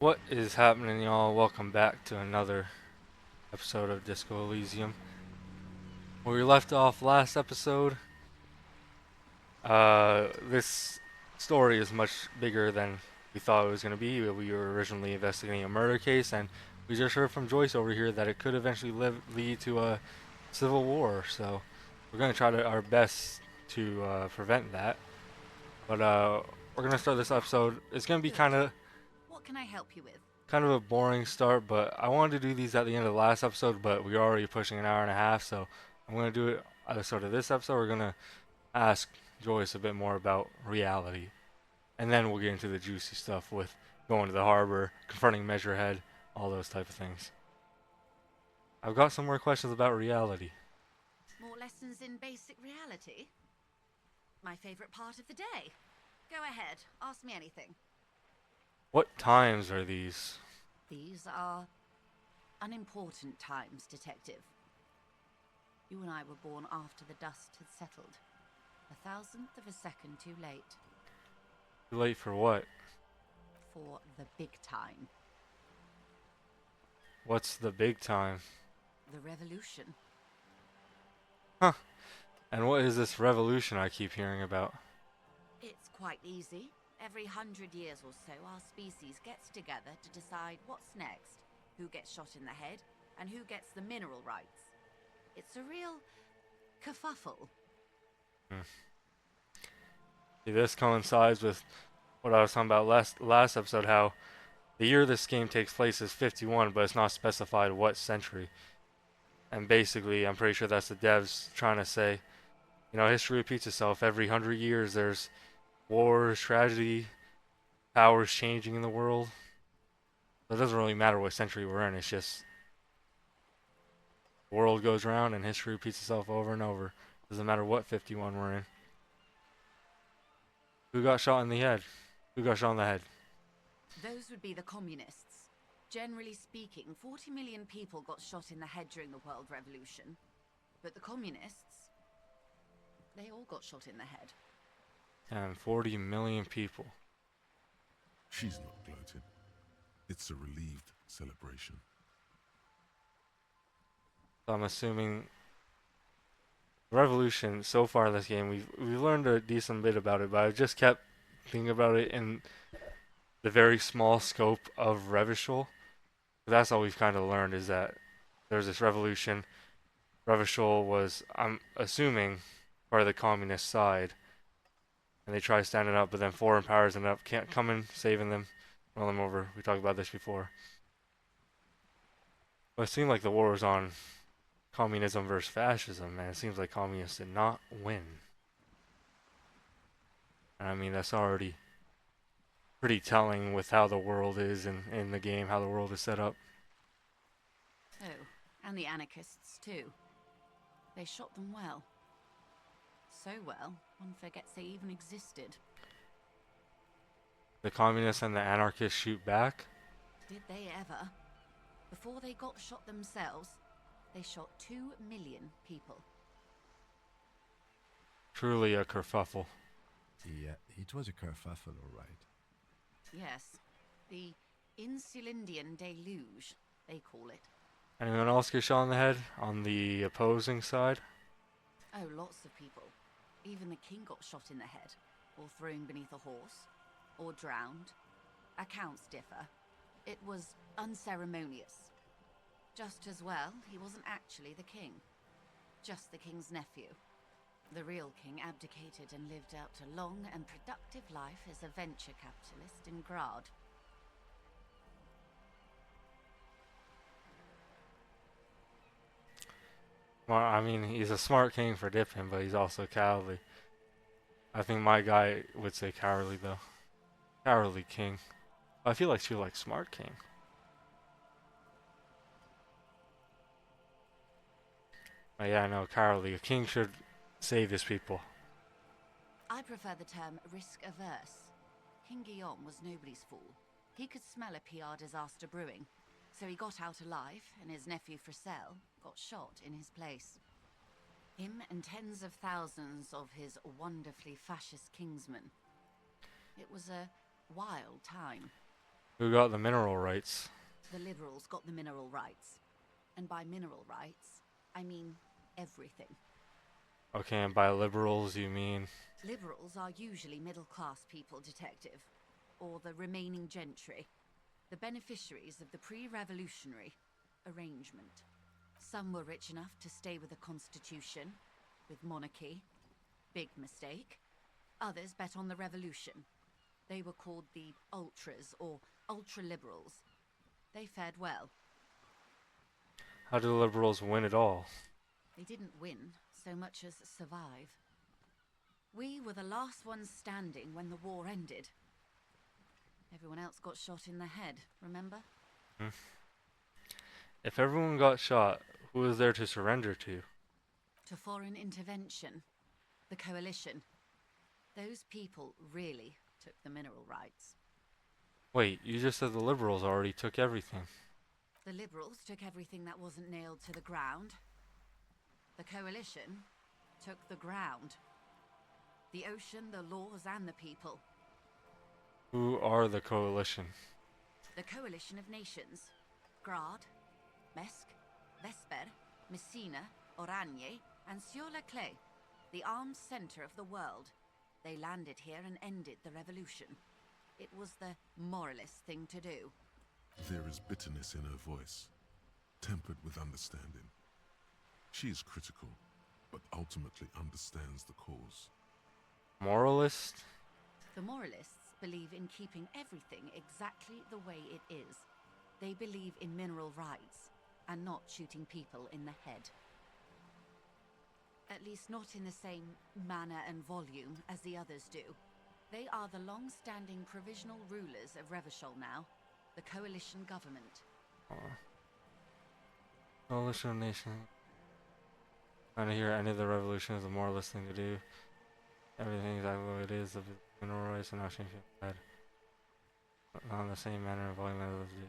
What is happening, y'all? Welcome back to another episode of Disco Elysium. Where we left off last episode, this story is much bigger than we thought it was going to be. We were originally investigating a murder case, and we just heard from Joyce over here that it could eventually lead to a civil war. So we're going to try our best to prevent that. But we're going to start this episode. It's going to be Good. kind of What can I help you with? kind of a boring start, but I wanted to do these at the end of the last episode, but we're already pushing an hour and a half, so I'm going to do it at the start of this episode. We're going to ask Joyce a bit more about reality, and then we'll get into the juicy stuff with going to the harbor, confronting Measurehead, all those type of things. I've got some more questions about reality. More lessons in basic reality? My favorite part of the day. Go ahead, ask me anything. What times are these? These are unimportant times, Detective. You and I were born after the dust had settled. 1,000th of a second too late. Too late for what? For the big time. What's the big time? The revolution. Huh. And what is this revolution I keep hearing about? It's quite easy. Every 100 years or so, our species gets together to decide what's next, who gets shot in the head, and who gets the mineral rights. It's a real kerfuffle. Hmm. See, this coincides with what I was talking about last episode, how the year this game takes place is 51, but it's not specified what century. And basically, I'm pretty sure that's the devs trying to say, history repeats itself. Every 100 years, there's wars, tragedy, powers changing in the world. So it doesn't really matter what century we're in. It's just the world goes round and history repeats itself over and over. Doesn't matter what 51 we're in. Who got shot in the head? Who got shot in the head? Those would be the communists. Generally speaking, 40 million people got shot in the head during the World Revolution. But the communists, they all got shot in the head. And 40 million people. She's not gloating. It's a relieved celebration. So I'm assuming Revolution so far in this game, we've learned a decent bit about it, but I've just kept thinking about it in the very small scope of Revachol. That's all we've kind of learned is that there's this revolution. Revachol was, I'm assuming, part of the communist side, and they try standing up, but then foreign powers end up can't coming, saving them, run them over. We talked about this before. But it seemed like the war was on communism versus fascism, man. It seems like communists did not win. And I mean, that's already pretty telling with how the world is in the game, how the world is set up. Oh, and the anarchists too. They shot them well. So well, one forgets they even existed. The communists and the anarchists shoot back. Did they ever? Before they got shot themselves, they shot 2 million people. Truly a kerfuffle. Yeah, it was a kerfuffle, all right. Yes, the Insulindian deluge, they call it. Anyone else get shot in the head on the opposing side? Oh, lots of people. Even the king got shot in the head, or thrown beneath a horse, or drowned. Accounts differ. It was unceremonious. Just as well, he wasn't actually the king. Just the king's nephew. The real king abdicated and lived out a long and productive life as a venture capitalist in Grad. Well, I mean, he's a smart king for dipping, but he's also cowardly. I think my guy would say cowardly, though. Cowardly king. I feel like she like smart king. But yeah, no, cowardly. A king should save his people. I prefer the term risk-averse. King Guillaume was nobody's fool. He could smell a PR disaster brewing, so he got out alive, and his nephew Fricelle got shot in his place. Him and tens of thousands of his wonderfully fascist kingsmen. It was a wild time. Who got the mineral rights? The liberals got the mineral rights. And by mineral rights, I mean everything. Okay, and by liberals you mean? Liberals are usually middle-class people, Detective. Or the remaining gentry. The beneficiaries of the pre-revolutionary arrangement. Some were rich enough to stay with the Constitution, with monarchy. Big mistake. Others bet on the revolution. They were called the ultras, or ultra-liberals. They fared well. How do the liberals win it all? They didn't win so much as survive. We were the last ones standing when the war ended. Everyone else got shot in the head, remember? Hmm. If everyone got shot, who was there to surrender to? To foreign intervention. The coalition. Those people really took the mineral rights. Wait, you just said the liberals already took everything. The liberals took everything that wasn't nailed to the ground. The coalition took the ground. The ocean, the laws, and the people. Who are the coalition? The coalition of nations. Grad, Mesk, Vesper, Messina, Oranje, and Sur-la-Clay. The armed center of the world. They landed here and ended the revolution. It was the moralist thing to do. There is bitterness in her voice, tempered with understanding. She is critical, but ultimately understands the cause. Moralist? The moralists believe in keeping everything exactly the way it is. They believe in mineral rights, and not shooting people in the head. At least not in the same manner and volume as the others do. They are the long-standing provisional rulers of Revachol now, the coalition government. Oh. Coalition of Nations. Trying to hear any of the revolution is the moralist thing to do. Everything exactly what it is of mineral rights and not changing bad. Not in the same manner and volume as the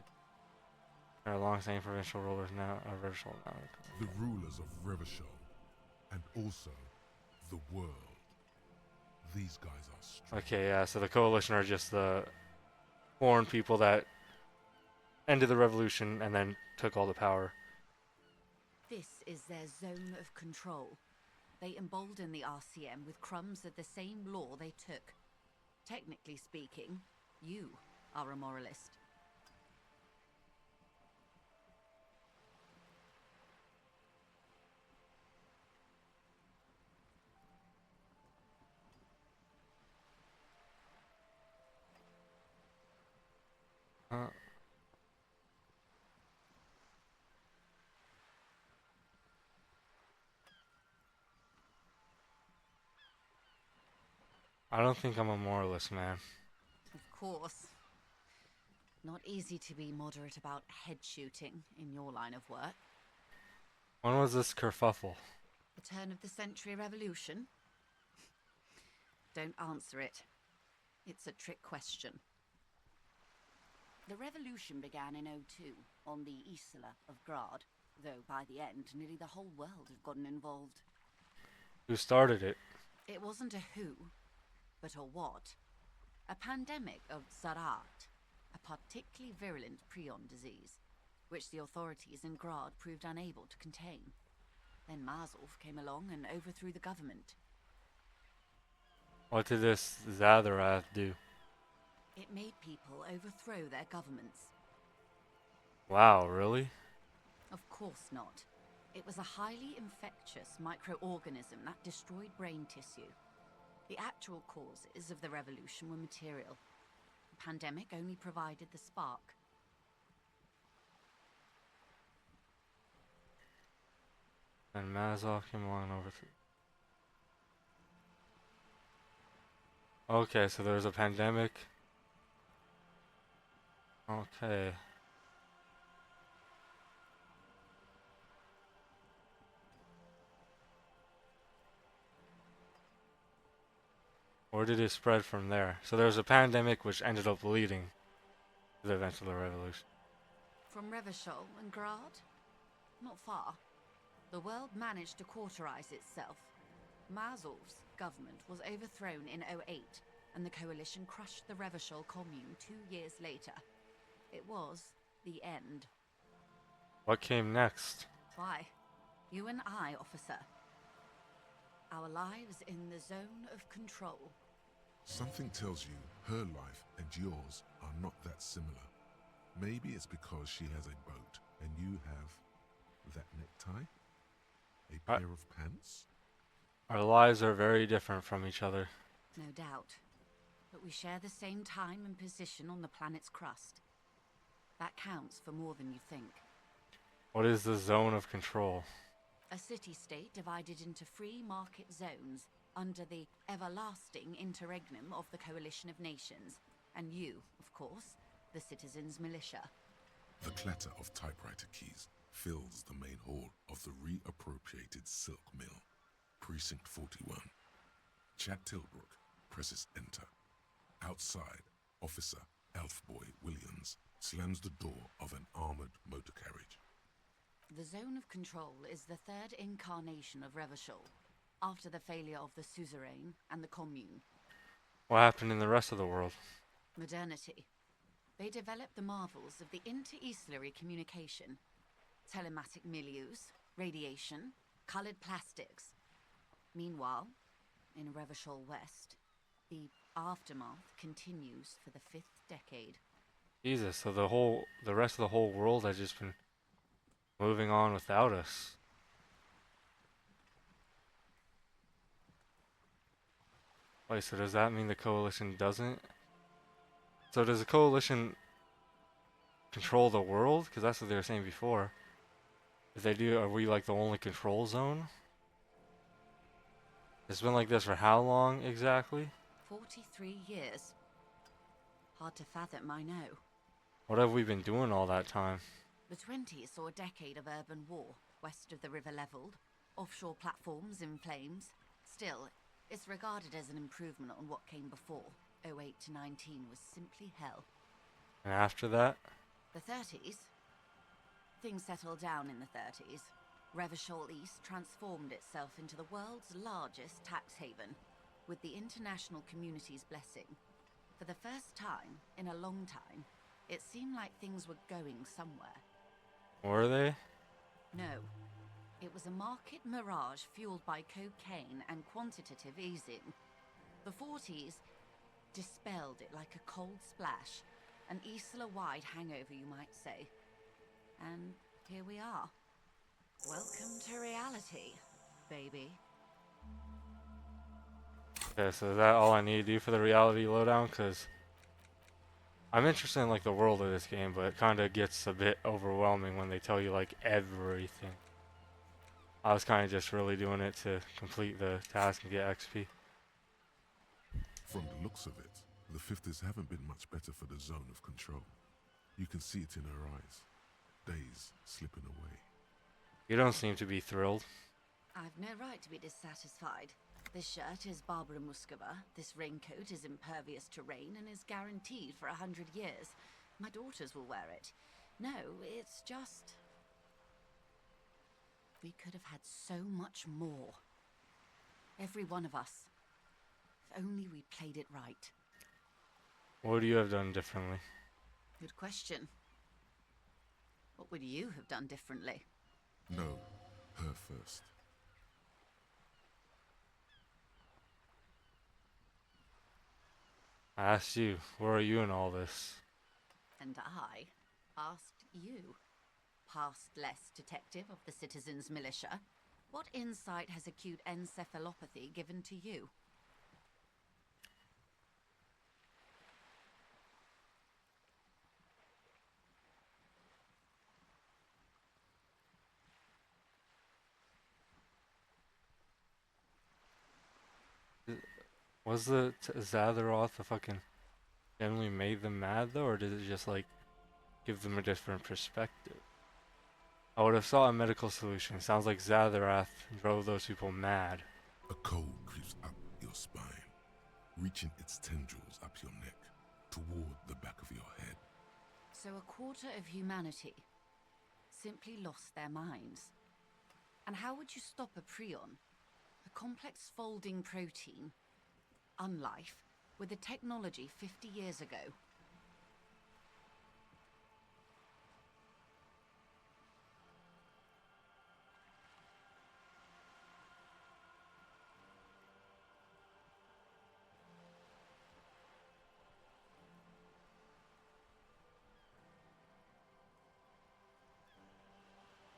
there are long-standing provincial rulers now of Revachol now. The rulers of Revachol, and also the world. These guys are strong. Okay, yeah, so the coalition are just the foreign people that ended the revolution and then took all the power. This is their zone of control. They embolden the RCM with crumbs of the same law they took. Technically speaking, you are a moralist. Uh, I don't think I'm a moralist, man. Of course. Not easy to be moderate about head shooting in your line of work. When was this kerfuffle? The turn of the century revolution? Don't answer it. It's a trick question. The revolution began in '02 on the Isla of Grad, though by the end nearly the whole world had gotten involved. Who started it? It wasn't a who, but a what. A pandemic of Zarat, a particularly virulent prion disease, which the authorities in Grad proved unable to contain. Then Mazov came along and overthrew the government. What did this Zatharath do? It made people overthrow their governments. Wow, really? Of course not. It was a highly infectious microorganism that destroyed brain tissue. The actual causes of the revolution were material. The pandemic only provided the spark. And Mazov came along and overthrew. Okay, so there was a pandemic. Okay. Where did it spread from there? So there was a pandemic which ended up leading to the events of the revolution. From Revachol and Grad? Not far. The world managed to cauterize itself. Mazov's government was overthrown in '08, and the coalition crushed the Revachol commune 2 years later. It was the end. What came next? Why? You and I, officer. Our lives in the zone of control. Something tells you her life and yours are not that similar. Maybe it's because she has a boat and you have that necktie? A Our, pair of pants? our lives are very different from each other. No doubt. But we share the same time and position on the planet's crust. That counts for more than you think. What is the zone of control? A city-state divided into free market zones under the everlasting interregnum of the Coalition of Nations. And you, of course, the citizens' militia. The clatter of typewriter keys fills the main hall of the reappropriated silk mill. Precinct 41. Chad Tilbrook presses enter. Outside, Officer Elfboy Williams slams the door of an armored motor carriage. The zone of control is the third incarnation of Revachol, after the failure of the suzerain and the commune. What happened in the rest of the world? Modernity. They developed the marvels of the inter-eastlery communication. Telematic milieus, radiation, colored plastics. Meanwhile, in Revachol West, the aftermath continues for the 5th decade. Jesus, so the rest of the whole world has just been moving on without us. Wait, so does that mean the coalition doesn't? So does the coalition control the world? Because that's what they were saying before. If they do, are we like the only control zone? It's been like this for how long exactly? 43 years. Hard to fathom, I know. What have we been doing all that time? The 20s saw a decade of urban war, west of the river leveled, offshore platforms in flames. Still, it's regarded as an improvement on what came before. 08 to 19 was simply hell. And after that? The 30s? Things settled down in the 30s. Revachol East transformed itself into the world's largest tax haven, with the international community's blessing. For the first time in a long time, it seemed like things were going somewhere. Were they? No. It was a market mirage fueled by cocaine and quantitative easing. The 40s dispelled it like a cold splash, an Isla-wide hangover, you might say. And here we are. Welcome to reality, baby. Okay, so is that all I need to do for the reality lowdown? Because I'm interested in like the world of this game, but it kind of gets a bit overwhelming when they tell you like everything. I was kind of just really doing it to complete the task and get XP. From the looks of it, the 50s haven't been much better for the zone of control. You can see it in her eyes. Days slipping away. You don't seem to be thrilled. I've no right to be dissatisfied. This shirt is Barbara Muscova, this raincoat is impervious to rain and is guaranteed for 100 years. My daughters will wear it. No, it's just... We could have had so much more. Every one of us. If only we played it right. What would you have done differently? Good question. What would you have done differently? No, her first. I asked you, where are you in all this? And I asked you, past less detective of the citizens' militia, what insight has acute encephalopathy given to you? Was the Zathroth the fucking generally made them mad though, or did it just like give them a different perspective? I would have thought a medical solution. Sounds like Zathroth drove those people mad. A cold creeps up your spine, reaching its tendrils up your neck, toward the back of your head. So a quarter of humanity simply lost their minds. And how would you stop a prion, a complex folding protein, unlife, with a technology 50 years ago?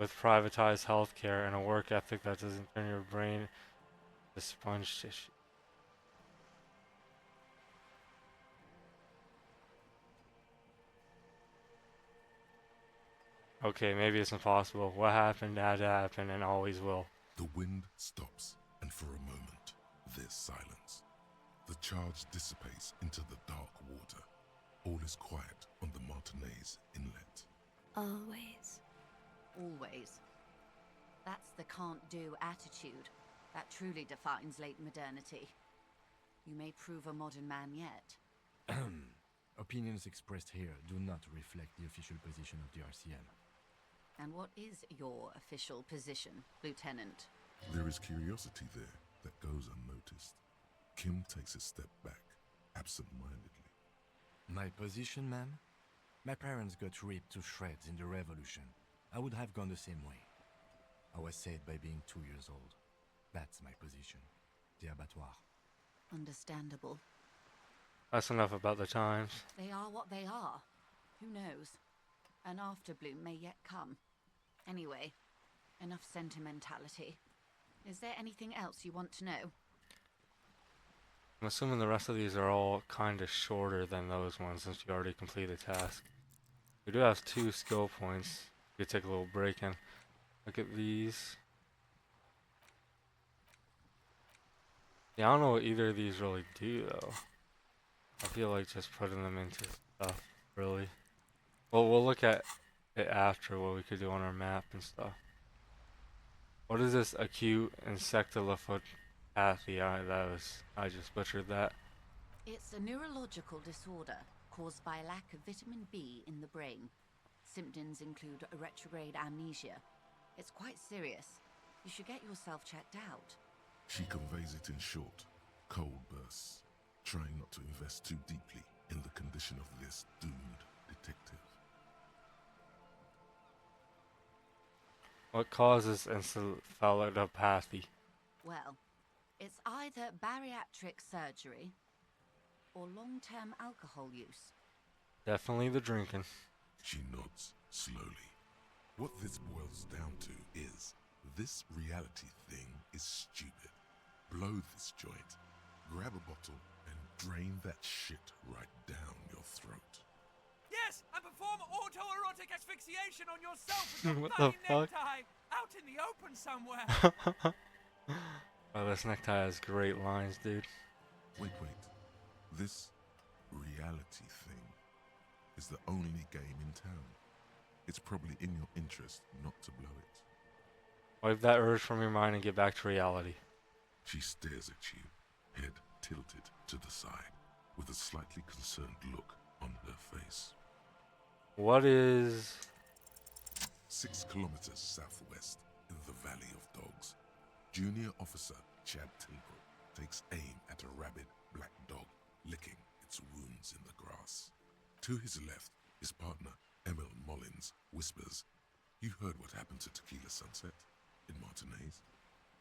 with privatized healthcare and a work ethic that doesn't turn your brain to sponge tissue. Okay, maybe it's impossible. What happened had to happen and always will. The wind stops, and for a moment, there's silence. The charge dissipates into the dark water. All is quiet on the Martinez inlet. Always. Always. That's the can't-do attitude that truly defines late modernity. You may prove a modern man yet. Opinions expressed here do not reflect the official position of the RCM. And what is your official position, Lieutenant? There is curiosity there that goes unnoticed. Kim takes a step back, absent-mindedly. My position, ma'am? My parents got ripped to shreds in the revolution. I would have gone the same way. I was saved by being 2 years old. That's my position. The abattoir. Understandable. That's enough about the times. They are what they are. Who knows? An afterbloom may yet come. Anyway, enough sentimentality. Is there anything else you want to know? I'm assuming the rest of these are all kind of shorter than those ones since you already completed the task. We do have 2 skill points. We could take a little break and look at these. Yeah, I don't know what either of these really do though. I feel like just putting them into stuff, really. Well, we'll look at it after what we could do on our map and stuff. What is this acute encephalopathy? I just butchered that. It's a neurological disorder caused by a lack of vitamin B in the brain. Symptoms include a retrograde amnesia. It's quite serious. You should get yourself checked out. She conveys it in short, cold bursts, trying not to invest too deeply in the condition of this doomed detective. What causes encephalopathy? Well, it's either bariatric surgery or long-term alcohol use. Definitely the drinking. She nods slowly. What this boils down to is, this reality thing is stupid. Blow this joint, grab a bottle, and drain that shit right down your throat. Yes, and perform autoerotic asphyxiation on yourself with your What the bloody fuck? necktie out in the open somewhere. Oh, this necktie has great lines, dude. Wait. This reality thing is the only game in town. It's probably in your interest not to blow it. Wipe that urge from your mind and get back to reality. She stares at you, head tilted to the side, with a slightly concerned look on her face. What is... 6 kilometers southwest in the Valley of Dogs, Junior Officer Chad Tilbrook takes aim at a rabid black dog licking its wounds in the grass. To his left, his partner, Emil Mullins, whispers, "You heard what happened to Tequila Sunset in Martinez?"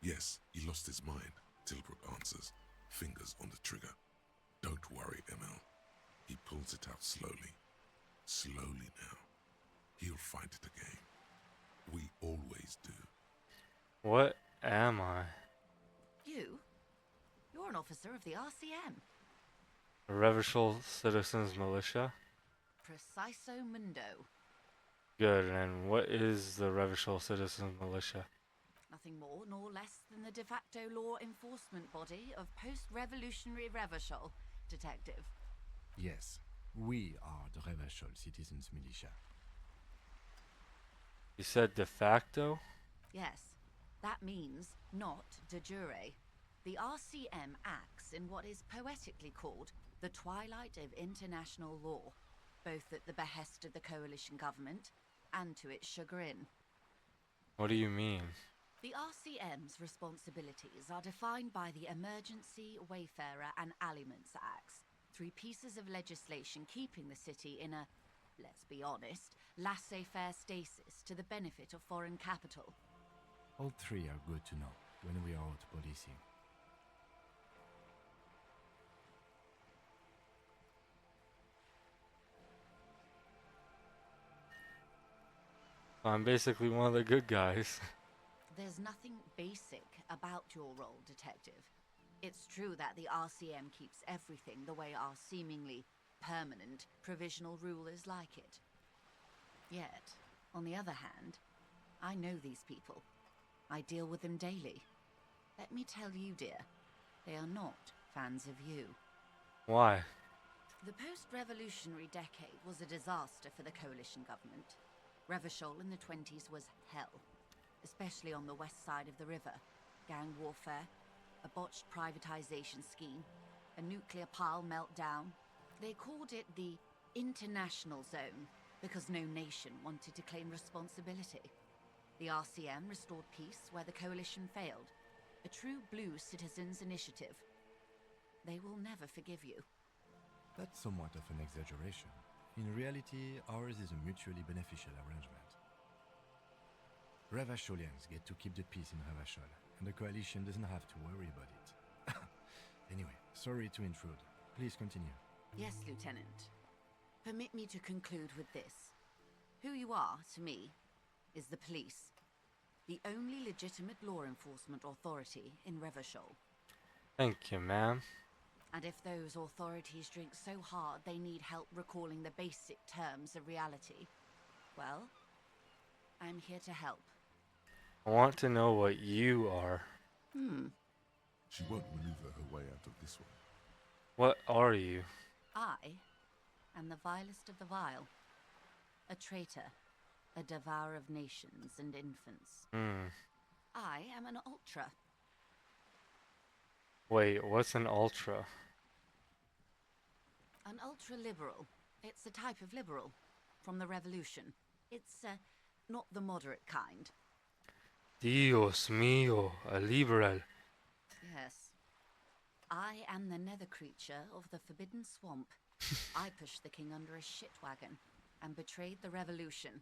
"Yes, he lost his mind," Tilbrook answers, fingers on the trigger. "Don't worry, Emil." He pulls it out slowly. Slowly now. He'll find it again. We always do. What am I? You're an officer of the RCM. A Revachol Citizens Militia? Preciso mundo. Good, and what is the Revachol Citizens Militia? Nothing more nor less than the de facto law enforcement body of post-revolutionary Revachol, Detective. Yes, we are the Revachol Citizens Militia. You said de facto? Yes, that means not de jure. The RCM acts in what is poetically called the twilight of international law, both at the behest of the coalition government and to its chagrin. What do you mean? The RCM's responsibilities are defined by the Emergency, Wayfarer and Aliments Acts, 3 pieces of legislation keeping the city in a, let's be honest, laissez-faire stasis to the benefit of foreign capital. All 3 are good to know when we are out policing. I'm basically one of the good guys. There's nothing basic about your role, Detective. It's true that the RCM keeps everything the way our seemingly permanent provisional rulers like it. Yet, on the other hand, I know these people. I deal with them daily. Let me tell you, dear, they are not fans of you. Why? The post-revolutionary decade was a disaster for the coalition government. Revachol in the 20s was hell, especially on the west side of the river. Gang warfare, a botched privatization scheme, a nuclear pile meltdown. They called it the International Zone because no nation wanted to claim responsibility. The RCM restored peace where the coalition failed, a true blue citizens' initiative. They will never forgive you. That's somewhat of an exaggeration. In reality, ours is a mutually beneficial arrangement. Ravacholians get to keep the peace in Ravachol, and the coalition doesn't have to worry about it. Anyway, sorry to intrude. Please continue. Yes, Lieutenant. Permit me to conclude with this. Who you are, to me, is the police. The only legitimate law enforcement authority in Revachol. Thank you, ma'am. And if those authorities drink so hard they need help recalling the basic terms of reality, well, I'm here to help. I want to know what you are. She won't maneuver her way out of this one. What are you? I am the vilest of the vile. A traitor, a devourer of nations and infants. I am an ultra. Wait, what's an ultra? An ultra-liberal. It's a type of liberal. From the revolution. It's, not the moderate kind. Dios mío, a liberal. Yes. I am the nether creature of the Forbidden Swamp. I pushed the king under a shit wagon and betrayed the revolution.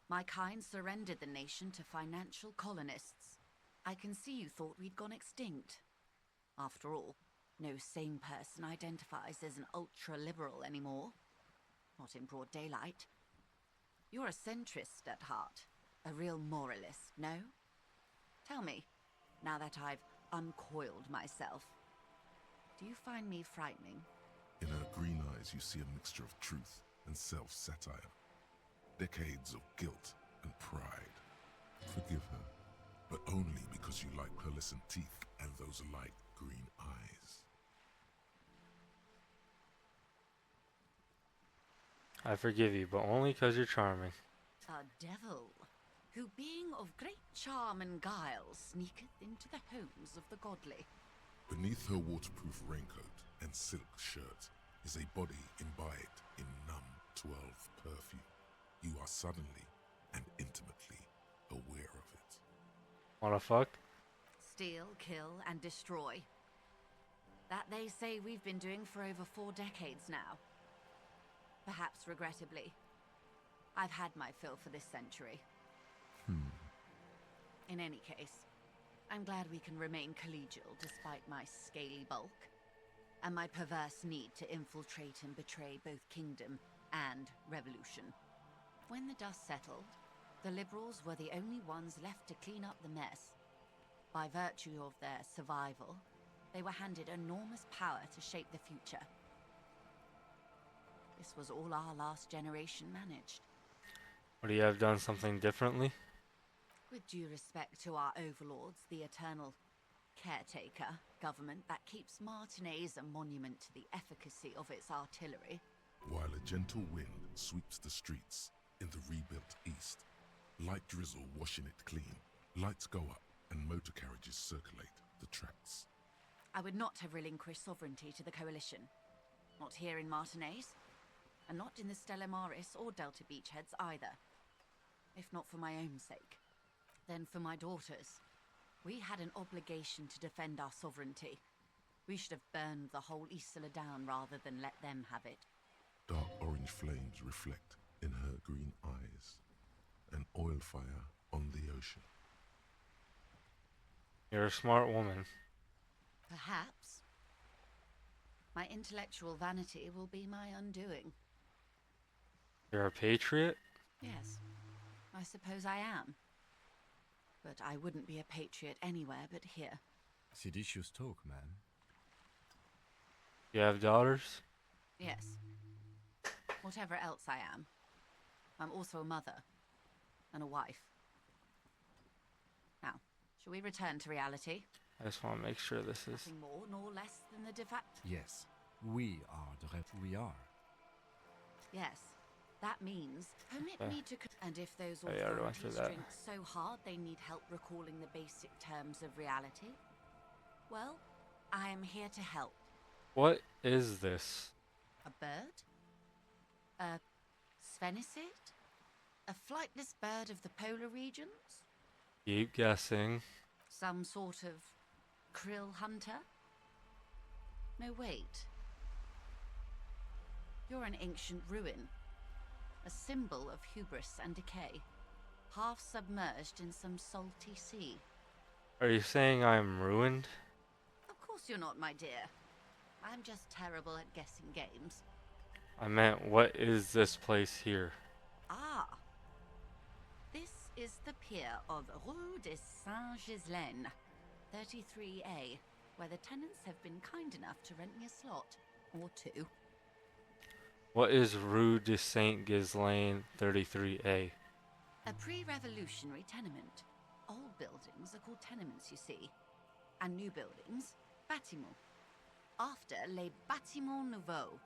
My kind surrendered the nation to financial colonists. I can see you thought we'd gone extinct. After all, no sane person identifies as an ultra-liberal anymore. Not in broad daylight. You're a centrist at heart. A real moralist, no? Tell me, now that I've uncoiled myself, do you find me frightening? In her green eyes, you see a mixture of truth and self-satire. Decades of guilt and pride. Forgive her, but only because you like pearlescent teeth and those light green eyes. I forgive you, but only 'cause you're charming. A devil, who being of great charm and guile, sneaketh into the homes of the godly. Beneath her waterproof raincoat and silk shirt is a body imbibed in numb 12 perfume. You are suddenly and intimately aware of it. Wanna fuck? Steal, kill, and destroy. That they say we've been doing for over 4 decades now. Perhaps regrettably. I've had my fill for this century. In any case, I'm glad we can remain collegial despite my scaly bulk, and my perverse need to infiltrate and betray both kingdom and revolution. When the dust settled, the liberals were the only ones left to clean up the mess. By virtue of their survival, they were handed enormous power to shape the future. This was all our last generation managed. Would you have done something differently? With due respect to our overlords, the eternal caretaker government that keeps Martinez a monument to the efficacy of its artillery. While a gentle wind sweeps the streets in the rebuilt east, light drizzle washing it clean, lights go up and motor carriages circulate the tracks. I would not have relinquished sovereignty to the coalition. Not here in Martinez, and not in the Stella Maris or Delta Beachheads either. If not for my own sake, then for my daughters. We had an obligation to defend our sovereignty. We should have burned the whole Isla down rather than let them have it. Dark orange flames reflect in her green eyes, an oil fire on the ocean. You're a smart woman. Perhaps. My intellectual vanity will be my undoing. You're a patriot? Yes. I suppose I am. But I wouldn't be a patriot anywhere but here. Seditious talk, ma'am. You have daughters? Yes. Whatever else I am, I'm also a mother. And a wife. Now, shall we return to reality? I just want to make sure this is. Nothing more nor less than the de facto. Yes, we are the we are. Yes. That means permit me to. And if those Oh, yeah, I already went through authorities that. drink so hard they need help recalling the basic terms of reality, well, I am here to help. What is this? A bird? A sphenicid? A flightless bird of the polar regions? Keep guessing. Some sort of krill hunter? No, wait. You're an ancient ruin. A symbol of hubris and decay. Half submerged in some salty sea. Are you saying I'm ruined? Of course you're not, my dear. I'm just terrible at guessing games. I meant, what is this place here? Ah. This is the pier of Rue de Saint-Ghislain, 33A, where the tenants have been kind enough to rent me a slot. Or two. What is Rue de Saint Ghislain 33A? A pre-revolutionary tenement. Old buildings are called tenements, you see. And new buildings, bâtiments. After les bâtiments nouveaux.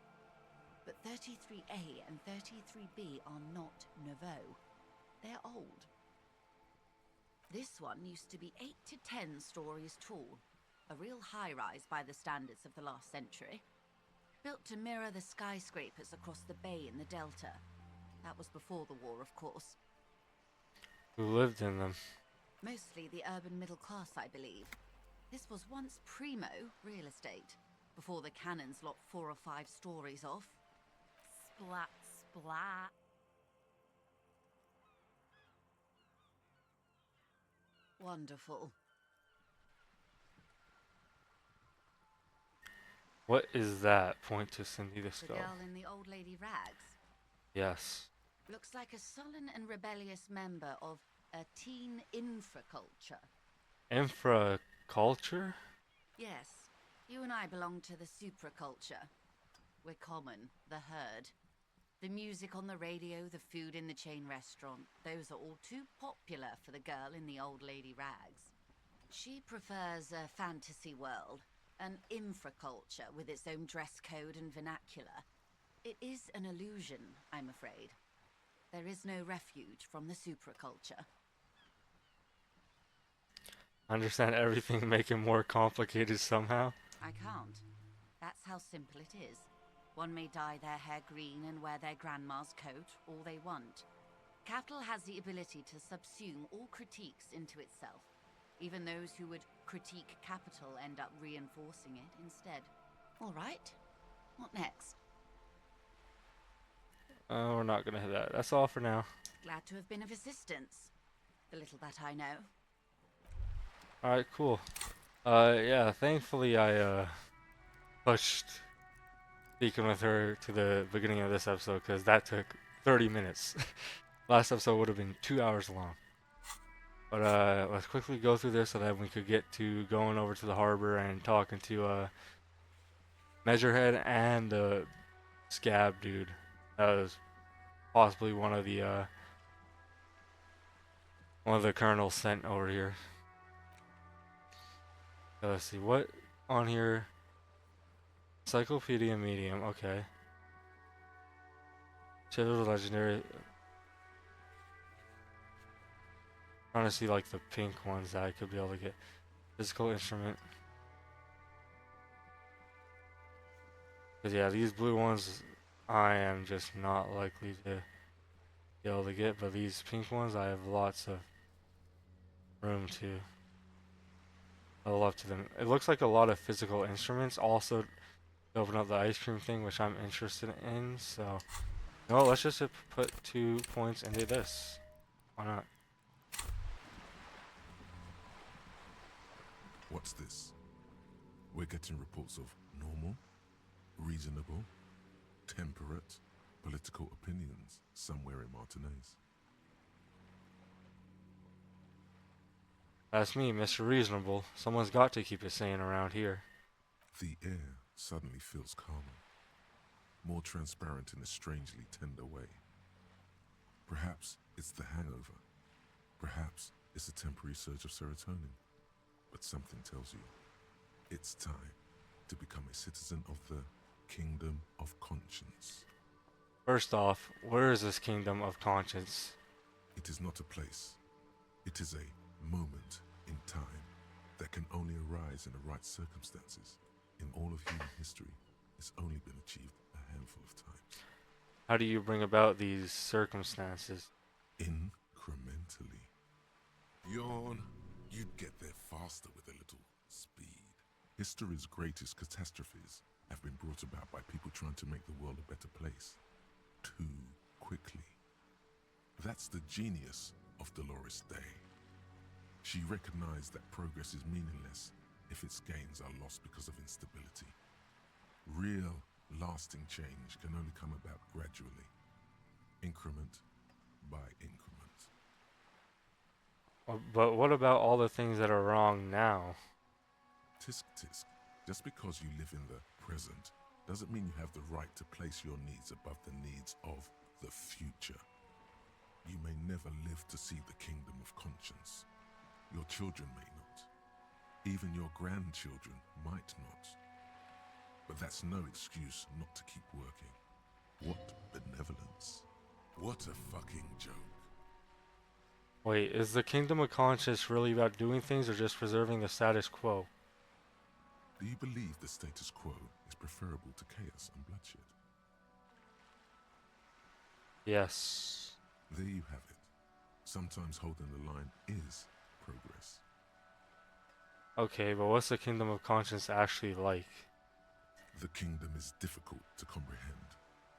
But 33A and 33B are not nouveaux. They're old. This one used to be 8 to 10 stories tall. A real high-rise by the standards of the last century. Built to mirror the skyscrapers across the bay in the Delta. That was before the war, of course. Who lived in them? Mostly the urban middle class, I believe. This was once primo real estate, before the cannons lopped 4 or 5 stories off. Splat, splat. Wonderful. What is that? Point to Cindy the The Skull. girl in the old lady rags. Yes. Looks like a sullen and rebellious member of a teen infraculture. Infraculture? Yes, you and I belong to the supraculture. We're common, the herd. The music on the radio, the food in the chain restaurant, those are all too popular for the girl in the old lady rags. She prefers a fantasy world, an infraculture with its own dress code and vernacular. It is an illusion, I'm afraid. There is no refuge from the supraculture. Understand everything, make it more complicated somehow. I can't. That's how simple it is. One may dye their hair green and wear their grandma's coat all they want. Capital has the ability to subsume all critiques into itself. Even those who would critique capital end up reinforcing it instead. All right. What next? We're not gonna hit that. That's all for now. Glad to have been of assistance. The little that I know. Alright, cool. Yeah, thankfully I, pushed speaking with her to the beginning of this episode, because that took 30 minutes. Last episode would have been 2 hours long. But, let's quickly go through this so that we could get to going over to the harbor and talking to, Measurehead and the Scab dude. That was possibly one of the colonels sent over here. So let's see, what on here? Encyclopedia Medium, okay. Ship of the Legendary. Trying to see like the pink ones that I could be able to get. Physical instrument. Cause yeah, these blue ones I am just not likely to be able to get, but these pink ones I have lots of room to level up to them. It looks like a lot of physical instruments also open up the ice cream thing, which I'm interested in, so no, let's just put 2 points into this. Why not? What's this? We're getting reports of normal, reasonable, temperate political opinions somewhere in Martinez. That's me, Mr. Reasonable. Someone's got to keep it sane around here. The air suddenly feels calmer, more transparent in a strangely tender way. Perhaps it's the hangover. Perhaps it's a temporary surge of serotonin. But something tells you it's time to become a citizen of the Kingdom of Conscience. First off, where is this kingdom of conscience? It is not a place. It is a moment in time that can only arise in the right circumstances. In all of human history, it's only been achieved a handful of times. How do you bring about these circumstances? Incrementally. Yawn. You'd get there faster with a little speed. History's greatest catastrophes have been brought about by people trying to make the world a better place. Too quickly. That's the genius of Dolores Day. She recognized that progress is meaningless if its gains are lost because of instability. Real, lasting change can only come about gradually, increment by increment. But what about all the things that are wrong now? Tisk tisk. Just because you live in the present doesn't mean you have the right to place your needs above the needs of the future. You may never live to see the kingdom of conscience. Your children may not. Even your grandchildren might not. But that's no excuse not to keep working. What benevolence. What a fucking joke. Wait, is the kingdom of conscience really about doing things or just preserving the status quo? Do you believe the status quo is preferable to chaos and bloodshed? Yes. There you have it. Sometimes holding the line is progress. Okay, but what's the kingdom of conscience actually like? The kingdom is difficult to comprehend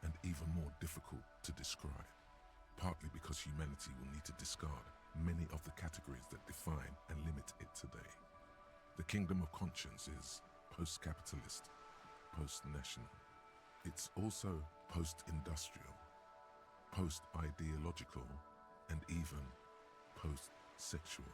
and even more difficult to describe, partly because humanity will need to discard many of the categories that define and limit it today. The kingdom of conscience is post-capitalist, post-national. It's also post-industrial, post-ideological, and even post-sexual.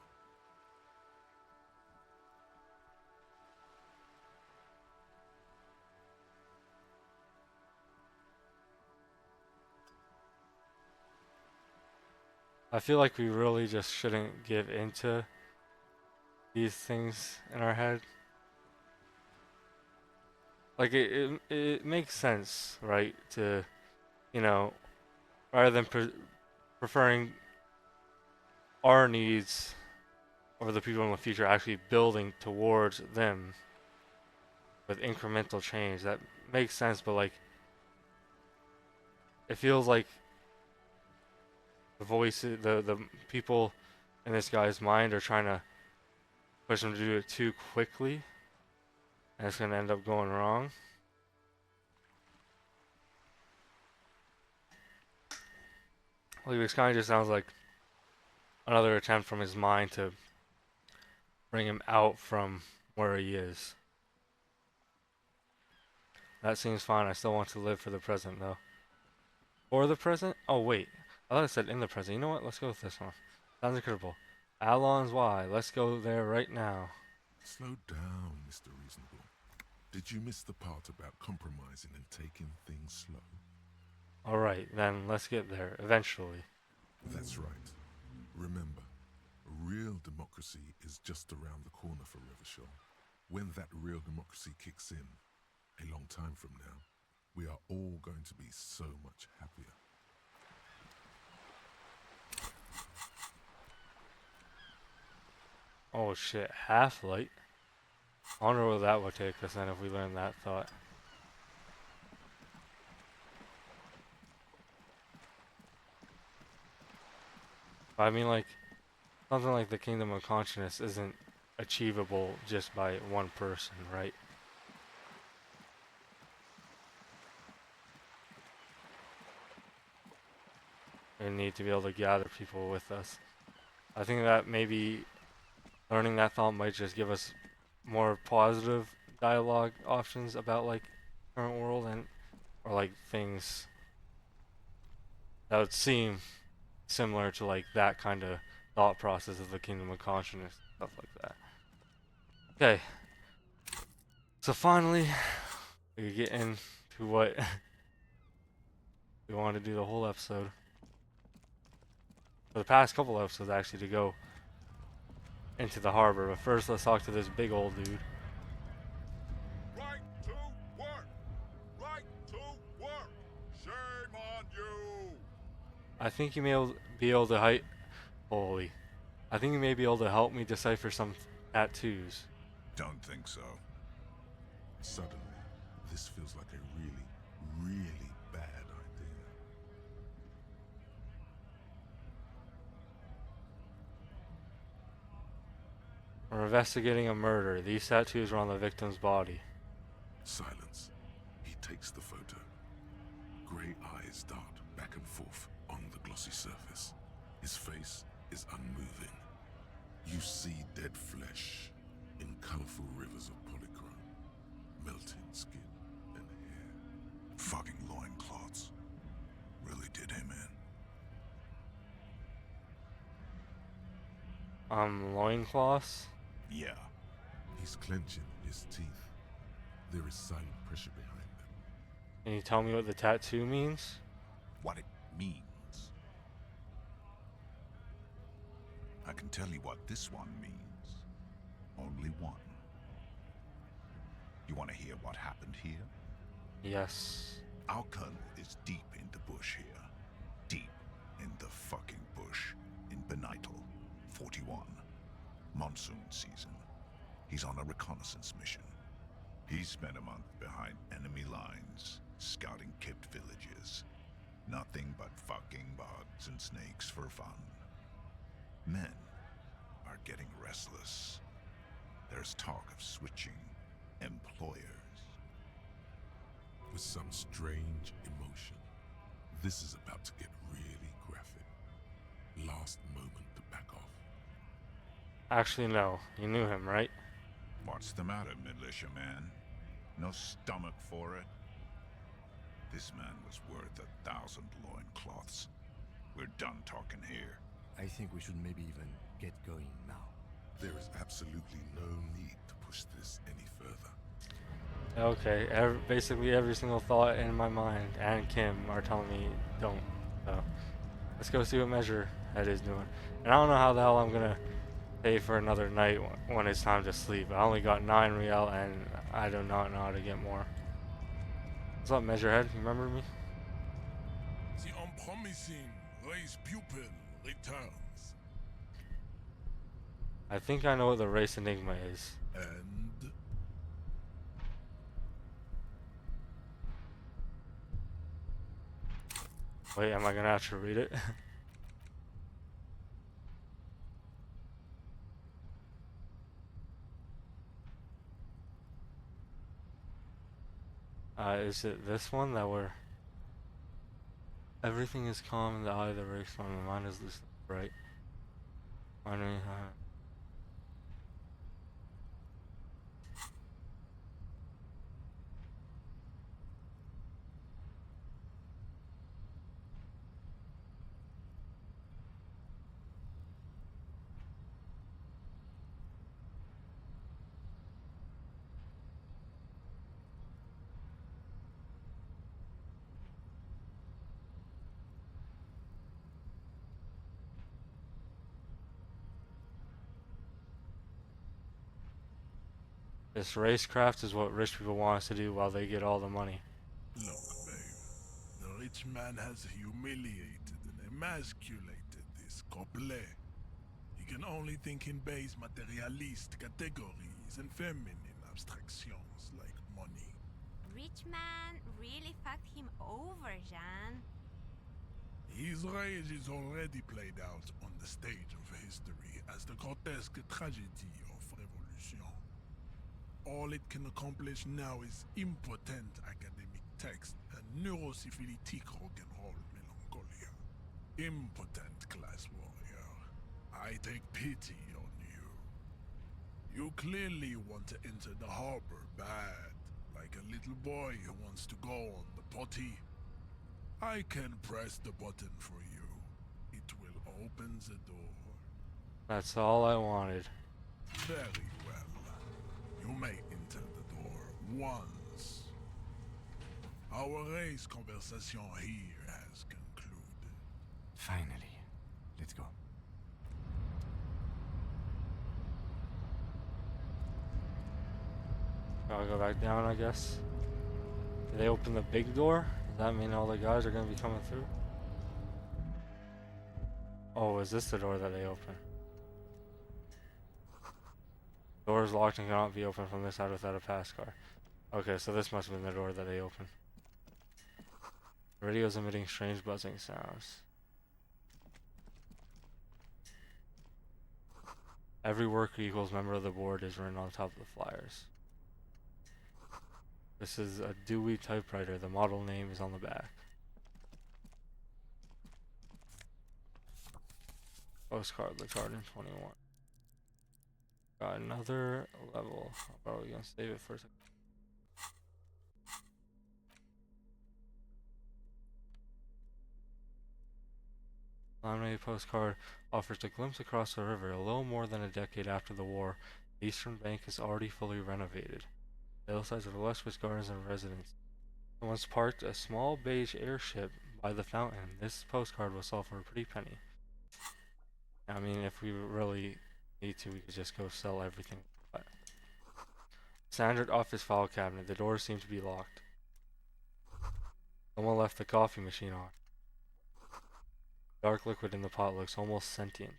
I feel like we really just shouldn't give into these things in our head. Like it makes sense, right? To, you know, rather than preferring our needs over the people in the future, actually building towards them with incremental change. That makes sense, but like, it feels like the voices, the people in this guy's mind are trying to push him to do it too quickly, and it's gonna end up going wrong. Like, this kind of just sounds like another attempt from his mind to bring him out from where he is. That seems fine. I still want to live for the present, though. For the present? Oh, wait. I thought I said in the present. You know what? Let's go with this one. Sounds incredible. Alon's Y. Let's go there right now. Slow down, Mr. Reasonable. Did you miss the part about compromising and taking things slow? Alright, then let's get there. Eventually. That's right. Remember, real democracy is just around the corner for Revachol. When that real democracy kicks in, a long time from now, we are all going to be so much happier. Oh shit, Half-Light? I wonder where that would take us then if we learn that thought. I mean, like, something like the Kingdom of Consciousness isn't achievable just by one person, right? We need to be able to gather people with us. I think that maybe learning that thought might just give us more positive dialogue options about like current world and or like things that would seem similar to like that kind of thought process of the Kingdom of Consciousness. stuff like that. Okay, so finally we get into what we want to do the whole episode. For the past couple episodes, actually, to go into the harbor. But first, let's talk to this big old dude. Right to work! Right to work! Shame on you! I think you may be able to height. Holy. I think you may be able to help me decipher some tattoos. Don't think so. Suddenly, this feels like a really, really bad idea. We're investigating a murder. These tattoos are on the victim's body. Silence. He takes the photo. Grey eyes dart back and forth on the glossy surface. His face is unmoving. You see dead flesh in colorful rivers of polychrome, melting skin and hair. Fucking loincloths. Really did him in. Loincloths? Yeah. He's clenching his teeth. There is silent pressure behind them. Can you tell me what the tattoo means? What it means. I can tell you what this one means. Only one. You want to hear what happened here? Yes. Our colonel is deep in the bush here. Deep in the fucking bush. In Benital, 41. Monsoon season. He's on a reconnaissance mission. He spent a month behind enemy lines, scouting kept villages. Nothing but fucking bugs and snakes for fun. Men are getting restless. There's talk of switching employers. With some strange emotion. This is about to get really graphic. Last moment to back off. Actually, no. You knew him, right? What's the matter, militiaman? No stomach for it? This man was worth 1,000 loincloths. We're done talking here. I think we should maybe even get going now. There is absolutely no need to push this any further. Okay, basically every single thought in my mind and Kim are telling me don't. So, let's go see what Measurehead is doing. And I don't know how the hell I'm gonna pay for another night when it's time to sleep. I only got 9 real and I do not know how to get more. What's up, Measurehead? You remember me? The unpromising race pupil returns. I think I know what the race enigma is. And Wait, am I gonna have to read it? Is it this one that we're... Everything is calm in the eye of the race storm, the mind is loose and bright. Finally, this racecraft is what rich people want us to do while they get all the money. look, babe. The rich man has humiliated and emasculated this couple. He can only think in base materialist categories and feminine abstractions like money. Rich man really fucked him over, Jean. His rage is already played out on the stage of history as the grotesque tragedy of revolution. All it can accomplish now is impotent academic text and neurosyphilitic rock and roll melancholia. Impotent class warrior, I take pity on you. You clearly want to enter the harbor bad, like a little boy who wants to go on the potty. I can press the button for you. It will open the door. That's all I wanted. Very well. You may enter the door once. Our race conversation here has concluded. Finally. Let's go. I'll go back down, I guess. Did they open the big door? Does that mean all the guys are gonna be coming through? Oh, is this the door that they open? Door is locked and cannot be opened from this side without a pass card. Okay, so this must have been the door that they opened. The radio is emitting strange buzzing sounds. Every worker equals member of the board is written on top of the flyers. This is a Dewey typewriter. The model name is on the back. Postcard, the Garden 21. Got another level. How about we gonna save it for a second? Laminated postcard offers a glimpse across the river. A little more than a decade after the war, the eastern bank is already fully renovated. The hillsides are lush with gardens and residences. Once parked a small beige airship by the fountain. This postcard will sell for a pretty penny. I mean, if we really need to, we could just go sell everything. But standard office file cabinet. The doors seem to be locked. Someone left the coffee machine on. Dark liquid in the pot looks almost sentient.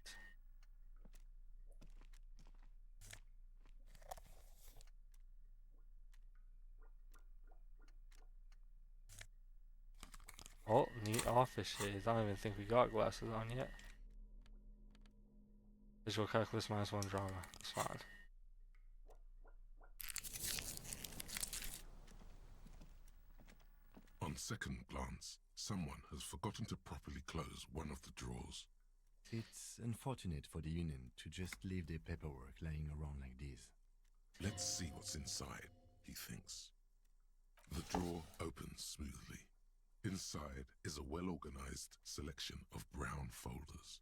Oh, neat office shades. I don't even think we got glasses on yet. Visual calculus -1 drama. It's fine. On second glance, someone has forgotten to properly close one of the drawers. It's unfortunate for the Union to just leave their paperwork lying around like this. Let's see what's inside, he thinks. The drawer opens smoothly. Inside is a well-organized selection of brown folders.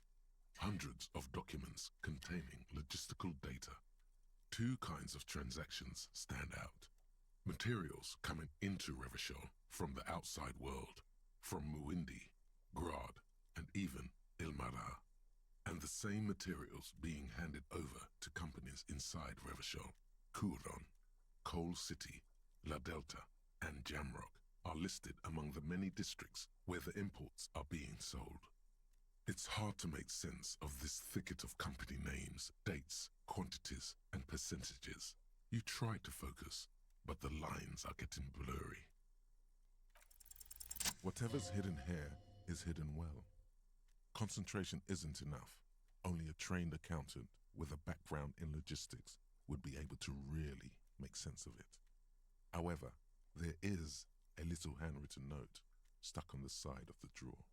Hundreds of documents containing logistical data. Two kinds of transactions stand out. Materials coming into Revachol from the outside world, from Muindi, Grad, and even Ilmara. And the same materials being handed over to companies inside Revachol. Kuron, Coal City, La Delta, and Jamrock are listed among the many districts where the imports are being sold. It's hard to make sense of this thicket of company names, dates, quantities, and percentages. You try to focus, but the lines are getting blurry. Whatever's hidden here is hidden well. Concentration isn't enough. Only a trained accountant with a background in logistics would be able to really make sense of it. However, there is a little handwritten note stuck on the side of the drawer.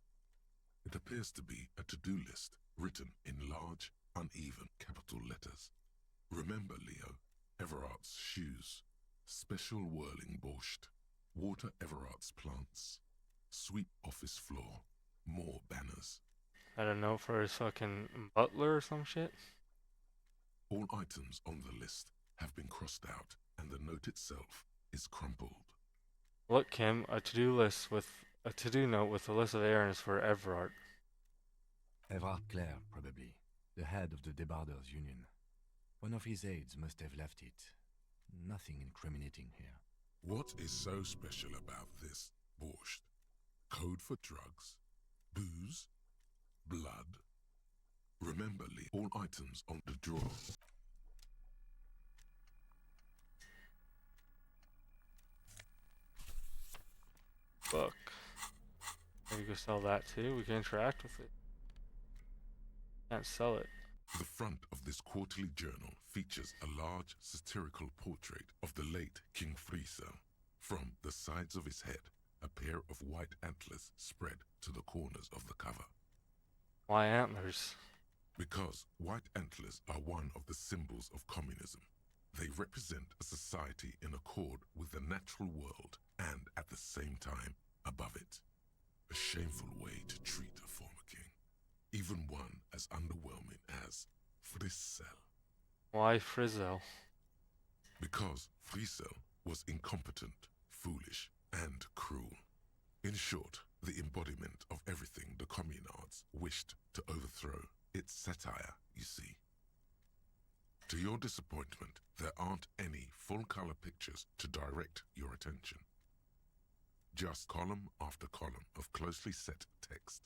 It appears to be a to-do list written in large, uneven capital letters. Remember, Leo, Everard's shoes, special whirling borscht, water Everard's plants, sweep office floor, more banners. I don't know, for his fucking butler or some shit. All items on the list have been crossed out, and the note itself is crumpled. Look, Kim, a to-do list with a to-do note with a list of errands for Everard. Everard Clare, probably. The head of the Debarders Union. One of his aides must have left it. Nothing incriminating here. What is so special about this borscht? Code for drugs? Booze? Blood? Remember, Lee, all items on the drawer. Book. Maybe we could sell that too. We can interact with it. Can't sell it. The front of this quarterly journal features a large satirical portrait of the late King Friesel. From the sides of his head, a pair of white antlers spread to the corners of the cover. Why antlers? Because white antlers are one of the symbols of communism. They represent a society in accord with the natural world and at the same time above it. A shameful way to treat a former king, even one as underwhelming as Friesel. Why Frizzo? Because Friesel was incompetent, foolish, and cruel. In short, the embodiment of everything the communards wished to overthrow. It's satire, you see. To your disappointment, there aren't any full-color pictures to direct your attention. Just column after column of closely set text,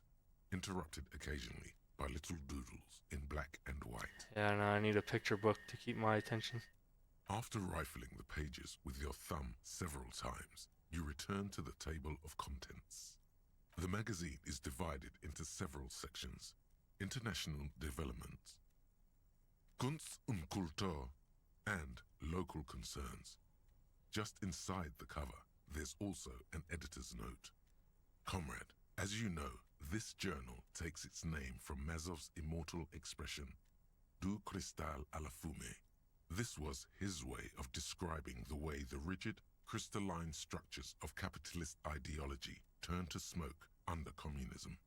interrupted occasionally by little doodles in black and white. Yeah, no, I need a picture book to keep my attention. After rifling the pages with your thumb several times, you return to the table of contents. The magazine is divided into several sections: international developments, Kunst und Kultur, and local concerns. Just inside the cover, there's also an editor's note. Comrade, as you know, this journal takes its name from Mazov's immortal expression, du cristal à la fumée. This was his way of describing the way the rigid, crystalline structures of capitalist ideology turn to smoke under communism.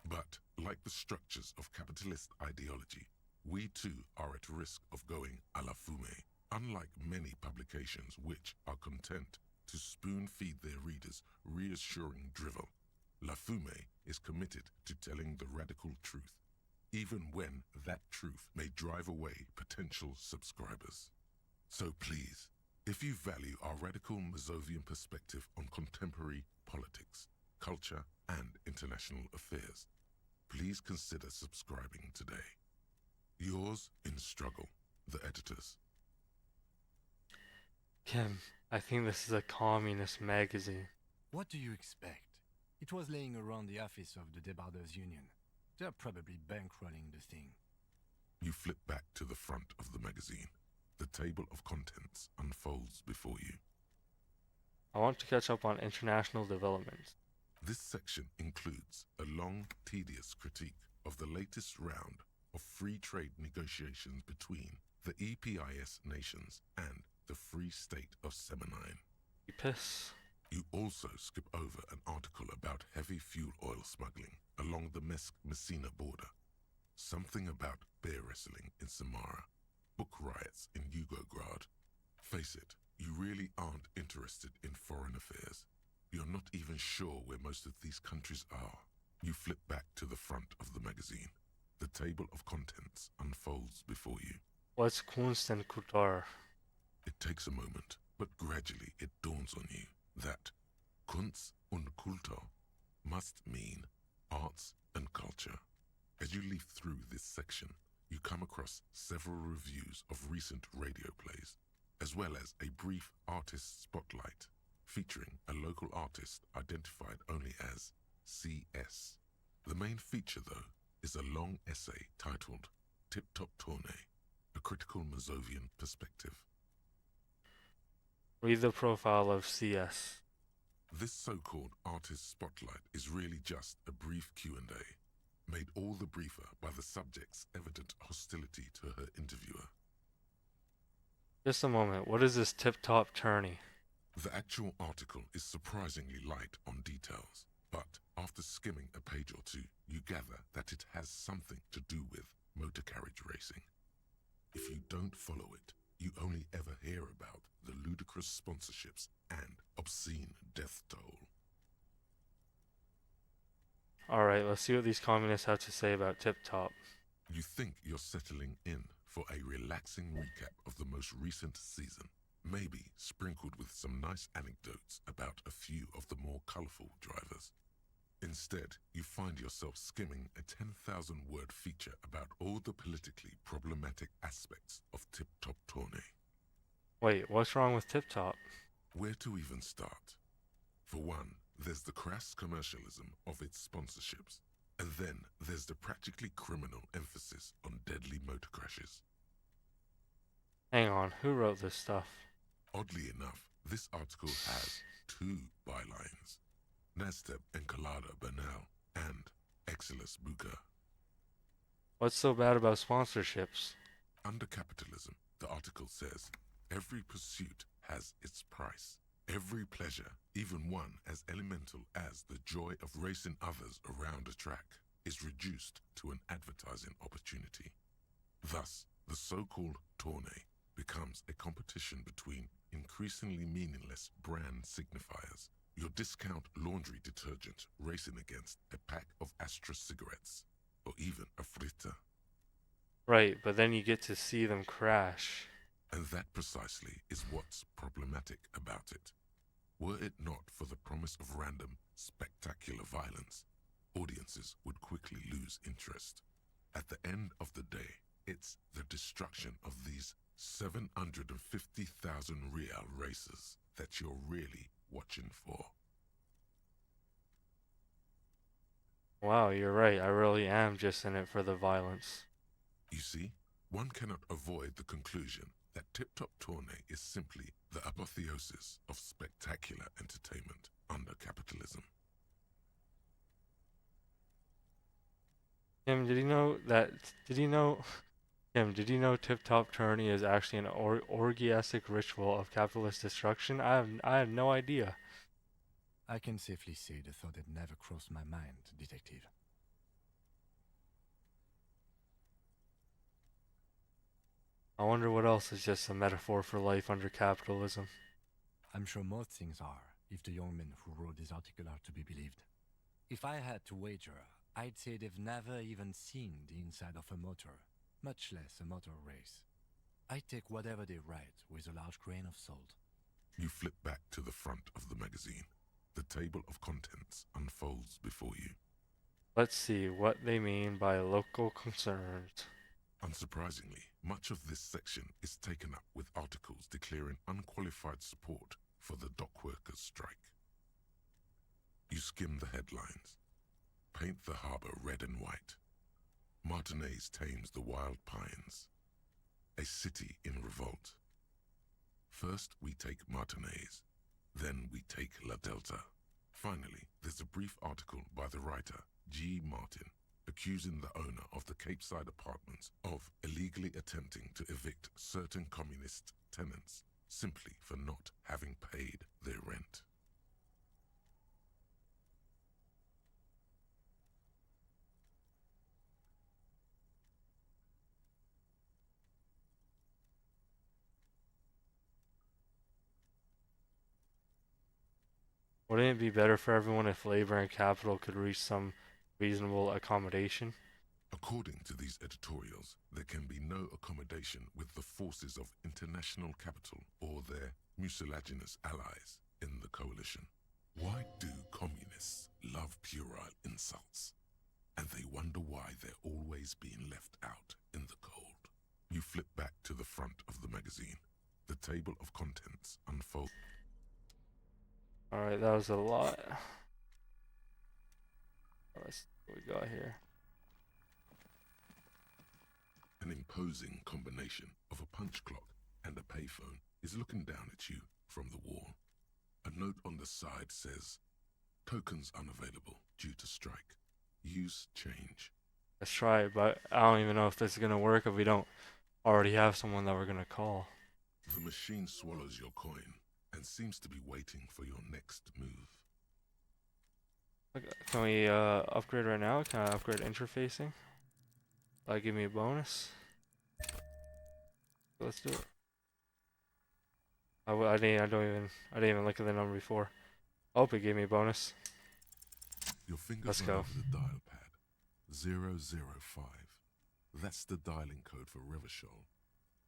But, like the structures of capitalist ideology, we too are at risk of going à la fumée, unlike many publications which are content to spoon-feed their readers reassuring drivel. La Fumée is committed to telling the radical truth, even when that truth may drive away potential subscribers. So please, if you value our radical Mazovian perspective on contemporary politics, culture, and international affairs, please consider subscribing today. Yours in struggle, the editors. Kim, I think this is a communist magazine. What do you expect? It was laying around the office of the Debarders Union. They're probably bankrolling the thing. You flip back to the front of the magazine. The table of contents unfolds before you. I want to catch up on international developments. This section includes a long, tedious critique of the latest round of free trade negotiations between the EPIS nations and the Free State of Semenine. Piss. You also skip over an article about heavy fuel oil smuggling along the Messina border, something about bear wrestling in Samara, book riots in Yugograd. Face it, you really aren't interested in foreign affairs. You're not even sure where most of these countries are. You flip back to the front of the magazine. The table of contents unfolds before you. What's Kunst und Kultur? It takes a moment, but gradually it dawns on you that Kunst und Kultur must mean arts and culture. As you leaf through this section, you come across several reviews of recent radio plays, as well as a brief artist spotlight featuring a local artist identified only as CS. The main feature, though, is a long essay titled Tip Top Tournée, a critical Mazovian perspective. Read the profile of CS. This so-called artist spotlight is really just a brief Q&A, made all the briefer by the subject's evident hostility to her interviewer. Just a moment, what is this tip-top tourney? The actual article is surprisingly light on details, but after skimming a page or two, you gather that it has something to do with motor carriage racing. If you don't follow it, you only ever hear about the ludicrous sponsorships and obscene death toll. Alright, let's see what these communists have to say about Tip Top. You think you're settling in for a relaxing recap of the most recent season, maybe sprinkled with some nice anecdotes about a few of the more colourful drivers. Instead, you find yourself skimming a 10,000-word feature about all the politically problematic aspects of Tip Top Tournée. Wait, what's wrong with Tip Top? Where to even start? For one, there's the crass commercialism of its sponsorships, and then there's the practically criminal emphasis on deadly motor crashes. Hang on, who wrote this stuff? Oddly enough, this article has two bylines: Nasteb Encolada Bernal and Exilus Buka. What's so bad about sponsorships? Under capitalism, the article says, every pursuit has its price. Every pleasure, even one as elemental as the joy of racing others around a track, is reduced to an advertising opportunity. Thus, The so-called tourney becomes a competition between increasingly meaningless brand signifiers. Your discount laundry detergent racing against a pack of Astra cigarettes, or even a fritter. Right, but then you get to see them crash. And that precisely is what's problematic about it. Were it not for the promise of random, spectacular violence, audiences would quickly lose interest. At the end of the day, it's the destruction of these 750,000 real races that you're really watching for. Wow, you're right. I really am just in it for the violence. You see, one cannot avoid the conclusion that Tip Top Tourney is simply the apotheosis of spectacular entertainment under capitalism. Kim, did you know that? Did you know? Kim, did you know Tip Top Tourney is actually an orgiastic ritual of capitalist destruction? I have no idea. I can safely say the thought had never crossed my mind, Detective. I wonder what else is just a metaphor for life under capitalism. I'm sure most things are, if the young men who wrote this article are to be believed. If I had to wager, I'd say they've never even seen the inside of a motor, much less a motor race. I take whatever they write with a large grain of salt. You flip back to the front of the magazine. The table of contents unfolds before you. Let's see what they mean by local concerns. Unsurprisingly, much of this section is taken up with articles declaring unqualified support for the dock workers' strike. You skim the headlines. Paint the harbor red and white. Martinez tames the wild pines. A city in revolt. First we take Martinez, then we take La Delta. Finally, there's a brief article by the writer, G. Martin, accusing the owner of the Capeside apartments of illegally attempting to evict certain communist tenants simply for not having paid their rent. Wouldn't it be better for everyone if labor and capital could reach some reasonable accommodation? According to these editorials, there can be no accommodation with the forces of international capital or their mucilaginous allies in the coalition. Why do communists love puerile insults? And they wonder why they're always being left out in the cold. You flip back to the front of the magazine. The table of contents unfolds. Alright, that was a lot. Let's see what we got here. An imposing combination of a punch clock and a payphone is looking down at you from the wall. A note on the side says, "Tokens unavailable due to strike. Use change." Let's try it, but I don't even know if this is gonna work if we don't already have someone that we're gonna call. The machine swallows your coin and seems to be waiting for your next move. Okay, can we upgrade right now? Can I upgrade interfacing? Give me a bonus. Let's do it. I didn't even look at the number before. Oh, it gave me a bonus. Your fingers Let's run go. over the dial pad. 005. That's the dialing code for Revachol.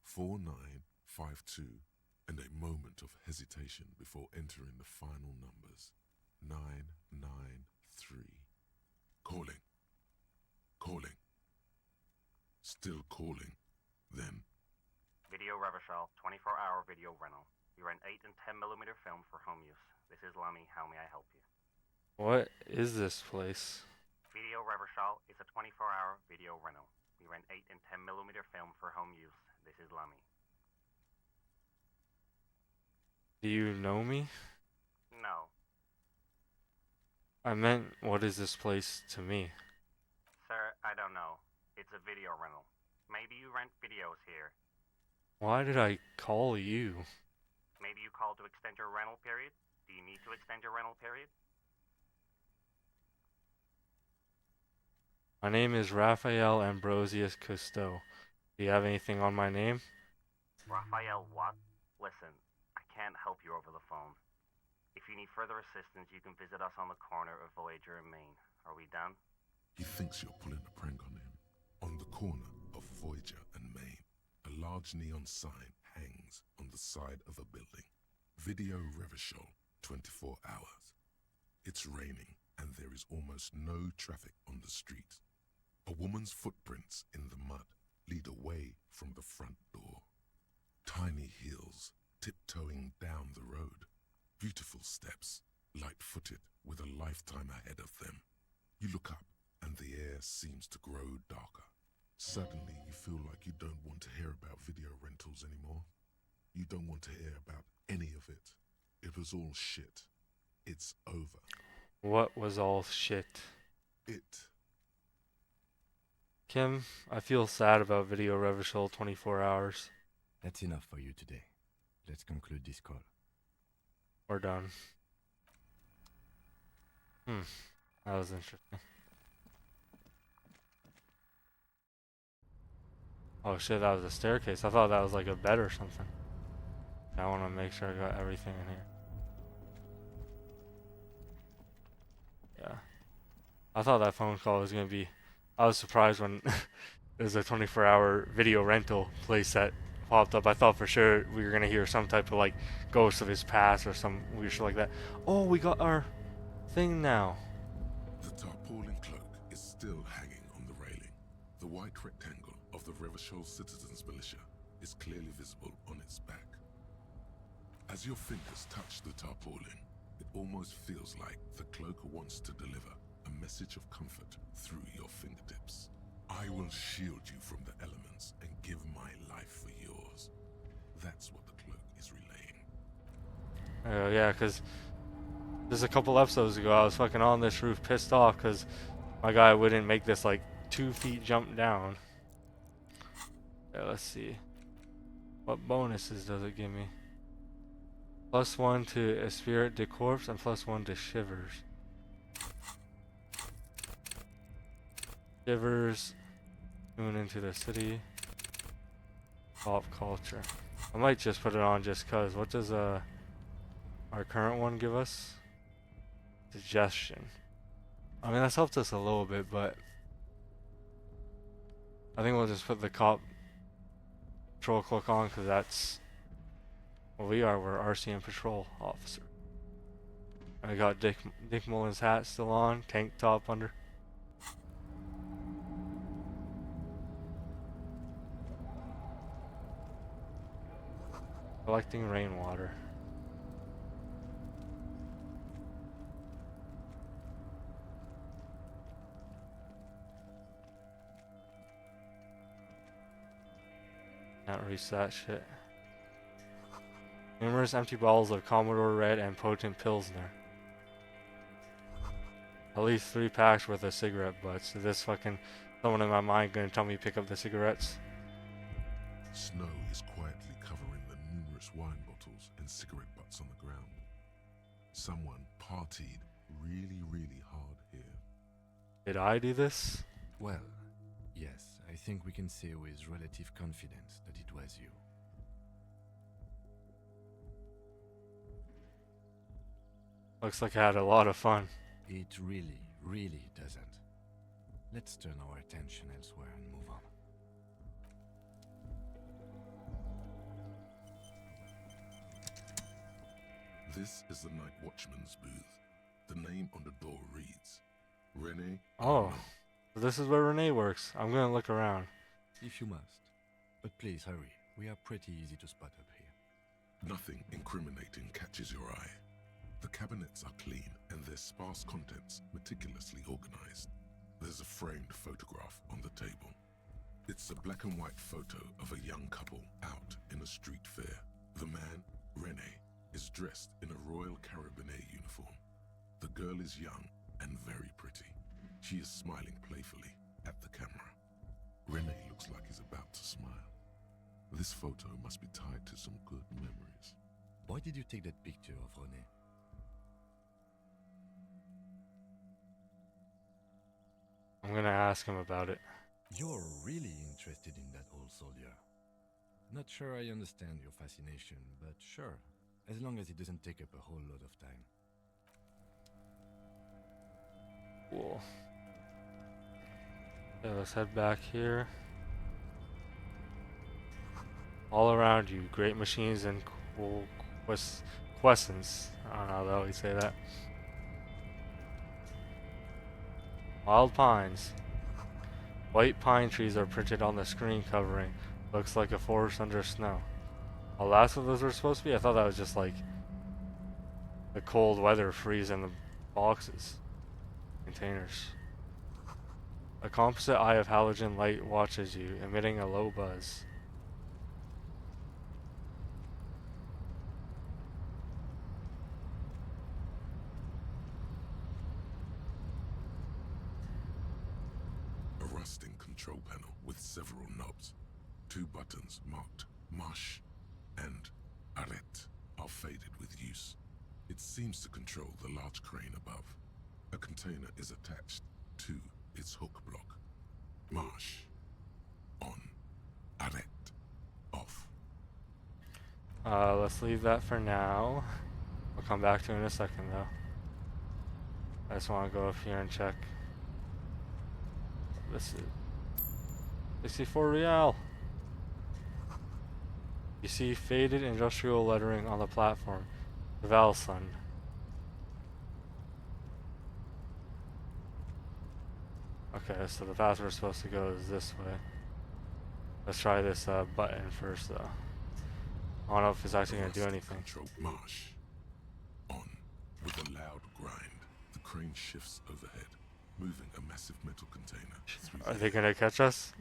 4952. And a moment of hesitation before entering the final numbers. 993. Calling. Calling. Still calling. Then, Video Revachol, 24-hour video rental. We rent 8 and 10mm film for home use. This is Lummy. How may I help you? What is this place? Video Revachol is a 24-hour video rental. We rent 8 and 10mm film for home use. This is Lummy. Do you know me? No. I meant, what is this place to me? Sir, I don't know. It's a video rental. Maybe you rent videos here. Why did I call you? Maybe you called to extend your rental period? Do you need to extend your rental period? My name is Raphael Ambrosius Cousteau, Do you have anything on my name? Raphael, what? Listen, I can't help you over the phone. If you need further assistance, you can visit us on the corner of Voyager and Main. Are we done? He thinks you're pulling a prank on him. On the corner of Voyager and Main, a large neon sign hangs on the side of a building. Video Revachol, 24 hours. It's raining and there is almost no traffic on the street. A woman's footprints in the mud lead away from the front door. Tiny heels tiptoeing down the road. Beautiful steps, light-footed with a lifetime ahead of them. You look up and the air seems to grow darker. Suddenly you feel like you don't want to hear about video rentals anymore. You don't want to hear about any of it. It was all shit. It's over. What was all shit? It. Kim, I feel sad about Video Revachol 24 hours. That's enough for you today. Let's conclude this call. We're done. That was interesting. Oh shit, that was a staircase. I thought that was like a bed or something. I want to make sure I got everything in here. Yeah. I thought that phone call was gonna be... I was surprised when there's a 24-hour video rental place that popped up. I thought for sure we were gonna hear some type of like ghost of his past or some weird shit like that. Oh, we got our thing now. The tarpaulin cloak is still hanging on the railing. The white rectangle of the Revachol Citizens Militia is clearly visible on its back. As your fingers touch the tarpaulin, it almost feels like the cloak wants to deliver a message of comfort through your fingertips. I will shield you from the elements and give my life for yours. That's what the cloak is relaying. Yeah, because just a couple episodes ago, I was fucking on this roof pissed off because my guy wouldn't make this like 2 feet jump down. Yeah, let's see. What bonuses does it give me? +1 to Esprit de Corps and +1 to Shivers. Shivers. Tune into the city. Pop culture. I might just put it on just cause. What does our current one give us? Suggestion. I mean, that's helped us a little bit, but I think we'll just put the cop patrol cloak on because that's what we are. We're RCM patrol officer. I got Dick Mullen's hat still on, tank top under. Collecting rainwater. Can't reach that shit. Numerous empty bottles of Commodore Red and potent Pilsner. At least 3 packs worth of cigarette butts. Is this fucking someone in my mind gonna tell me to pick up the cigarettes? Snow is quietly covering the numerous wine bottles and cigarette butts on the ground. Someone partied really, really hard here. Did I do this? Well, yes, I think we can say with relative confidence that it was you. Looks like I had a lot of fun. It really, really doesn't. Let's turn our attention elsewhere and move on. This is the Night Watchman's booth. The name on the door reads, Rene. Oh, so this is where Renee works. I'm gonna look around. If you must. But please hurry. We are pretty easy to spot up here. Nothing incriminating catches your eye. The cabinets are clean and their sparse contents meticulously organized. There's a framed photograph on the table. It's a black and white photo of a young couple out in a street fair. The man, Rene, is dressed in a Royal Carabinier uniform. The girl is young and very pretty. She is smiling playfully at the camera. Rene looks like he's about to smile. This photo must be tied to some good memories. Why did you take that picture of René? I'm gonna ask him about it. You're really interested in that old soldier. Not sure I understand your fascination, but sure, as long as it doesn't take up a whole lot of time. Cool. Okay, let's head back here. All around you, great machines and cool quiescence. I don't know how you say that. Wild pines. White pine trees are printed on the screen covering. Looks like a forest under snow. Oh, that's what those were supposed to be? I thought that was just like the cold weather freeze in the boxes. Containers. A composite eye of halogen light watches you, emitting a low buzz. A rusting control panel with several knobs. 2 buttons marked Marsh and Arrête are faded with use. It seems to control the large crane above. A container is attached to its hook block. Marsh. On. Arrête. Off. Let's leave that for now. We'll come back to it in a second though. I just want to go up here and check. This is 64 real. You see faded industrial lettering on the platform. Valsun. Okay, so the path we're supposed to go is this way. Let's try this button first though. I don't know if it's actually going to do anything. Control Marsh. On. With a loud grind, the crane shifts overhead, moving a massive metal container through Are the they air. going to catch us?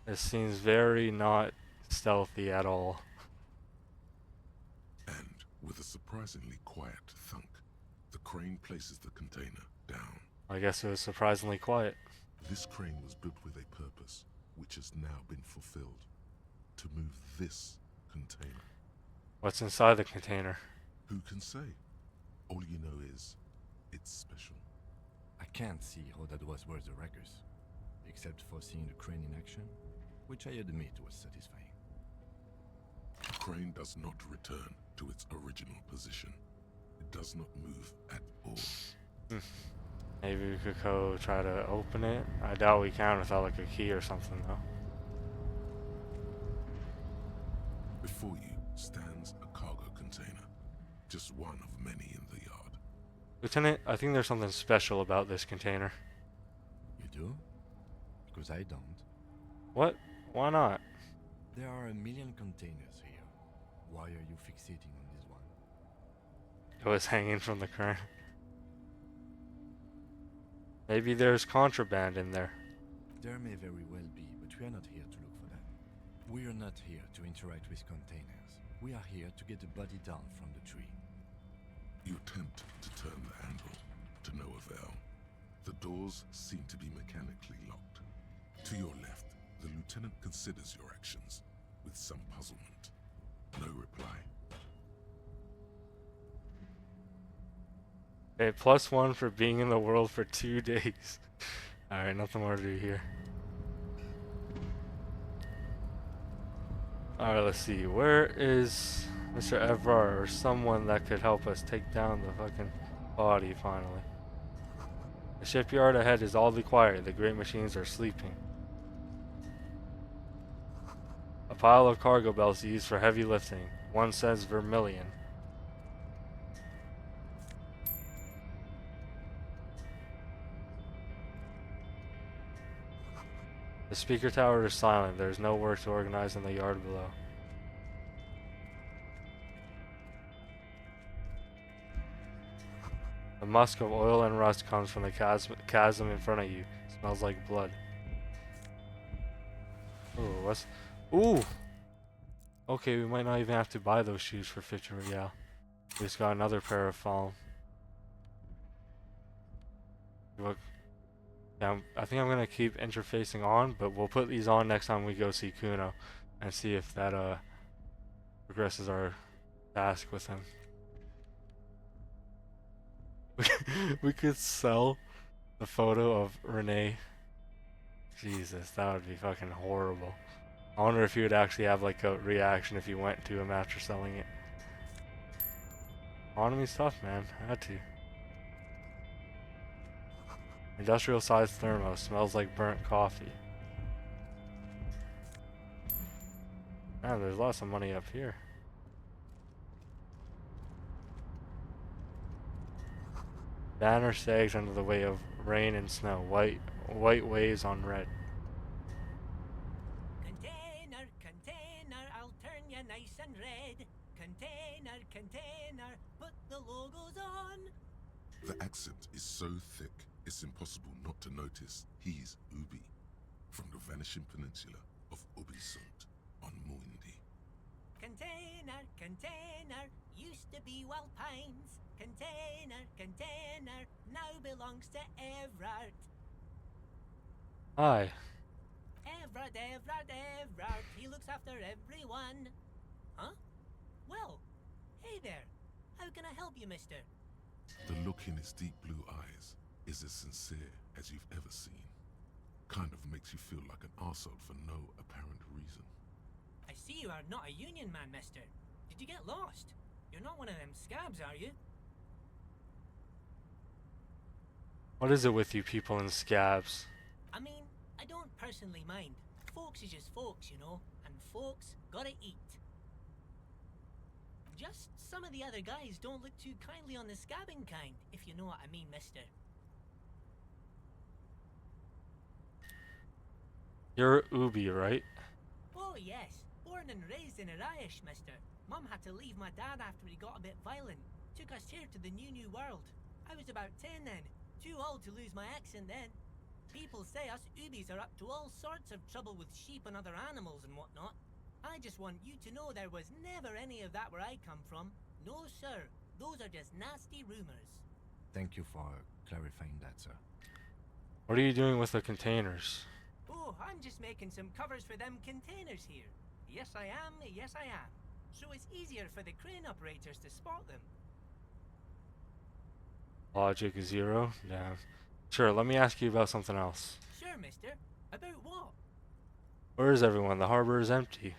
This seems very not stealthy at all. And, with a surprisingly quiet thunk, the crane places the container down. I guess it was surprisingly quiet. This crane was built with a purpose, which has now been fulfilled. To move this container. What's inside the container? Who can say? All you know is, it's special. I can't see how that was worth the wreckers, except for seeing the crane in action, which I admit was satisfying. The crane does not return to its original position. It does not move at all. Maybe we could go try to open it. I doubt we can without like a key or something though. Before you stands a cargo container, just one of many in the yard. Lieutenant, I think there's something special about this container. You do? Because I don't. What? Why not? There are a million containers here. Why are you fixating on this one? It was hanging from the crane. Maybe there's contraband in there. There may very well be, but we are not here to look for that. We are not here to interact with containers. We are here to get the body down from the tree. You attempt to turn the handle, to no avail. The doors seem to be mechanically locked. To your left, the lieutenant considers your actions with some puzzlement. No reply. Okay, +1 for being in the world for 2 days. Alright, nothing more to do here. Alright, let's see. Where is Mr. Evrar or someone that could help us take down the fucking body finally? The shipyard ahead is oddly quiet. The great machines are sleeping. A pile of cargo belts used for heavy lifting. One says vermilion. The speaker tower is silent. There is no work to organize in the yard below. The musk of oil and rust comes from the chasm in front of you. Smells like blood. Ooh, what's... Ooh! Okay, we might not even have to buy those shoes for 50 real. We just got another pair of fallen. Look, yeah, I think I'm gonna keep interfacing on, but we'll put these on next time we go see Kuno, and see if that progresses our task with him. We could sell the photo of Renee. Jesus, that would be fucking horrible. I wonder if he would actually have like a reaction if you went to him after selling it. Economy's tough, man. I had to. Industrial sized thermo smells like burnt coffee. Man, there's lots of money up here. Banner sags under the weight of rain and snow. White waves on red. Container, container, I'll turn you nice and red. Container, container, put the logos on. The accent is so thick, it's impossible not to notice he's Ubi, from the vanishing peninsula of Ubisunt on Muindi. Container, container, used to be Well Pines. Container, container, now belongs to Everard. Hi. Everard, he looks after everyone. Huh? Well, hey there. How can I help you, mister? The look in his deep blue eyes is as sincere as you've ever seen. Kind of makes you feel like an arsehole for no apparent reason. I see you are not a union man, mister. Did you get lost? You're not one of them scabs, are you? What is it with you people in scabs? I mean, I don't personally mind. Folks is just folks, you know, and folks gotta eat. Just some of the other guys don't look too kindly on the scabbing kind, if you know what I mean, mister. You're Ubi, right? Oh yes, born and raised in Arish, mister. Mum had to leave my dad after he got a bit violent. Took us here to the new world. I was about 10 then, too old to lose my accent then. People say us Ubis are up to all sorts of trouble with sheep and other animals and whatnot. I just want you to know there was never any of that where I come from. No, sir. Those are just nasty rumors. Thank you for clarifying that, sir. What are you doing with the containers? Oh, I'm just making some covers for them containers here. Yes, I am. Yes, I am. So it's easier for the crane operators to spot them. Logic 0? Damn. Sure, let me ask you about something else. Sure, mister. About what? Where is everyone? The harbor is empty.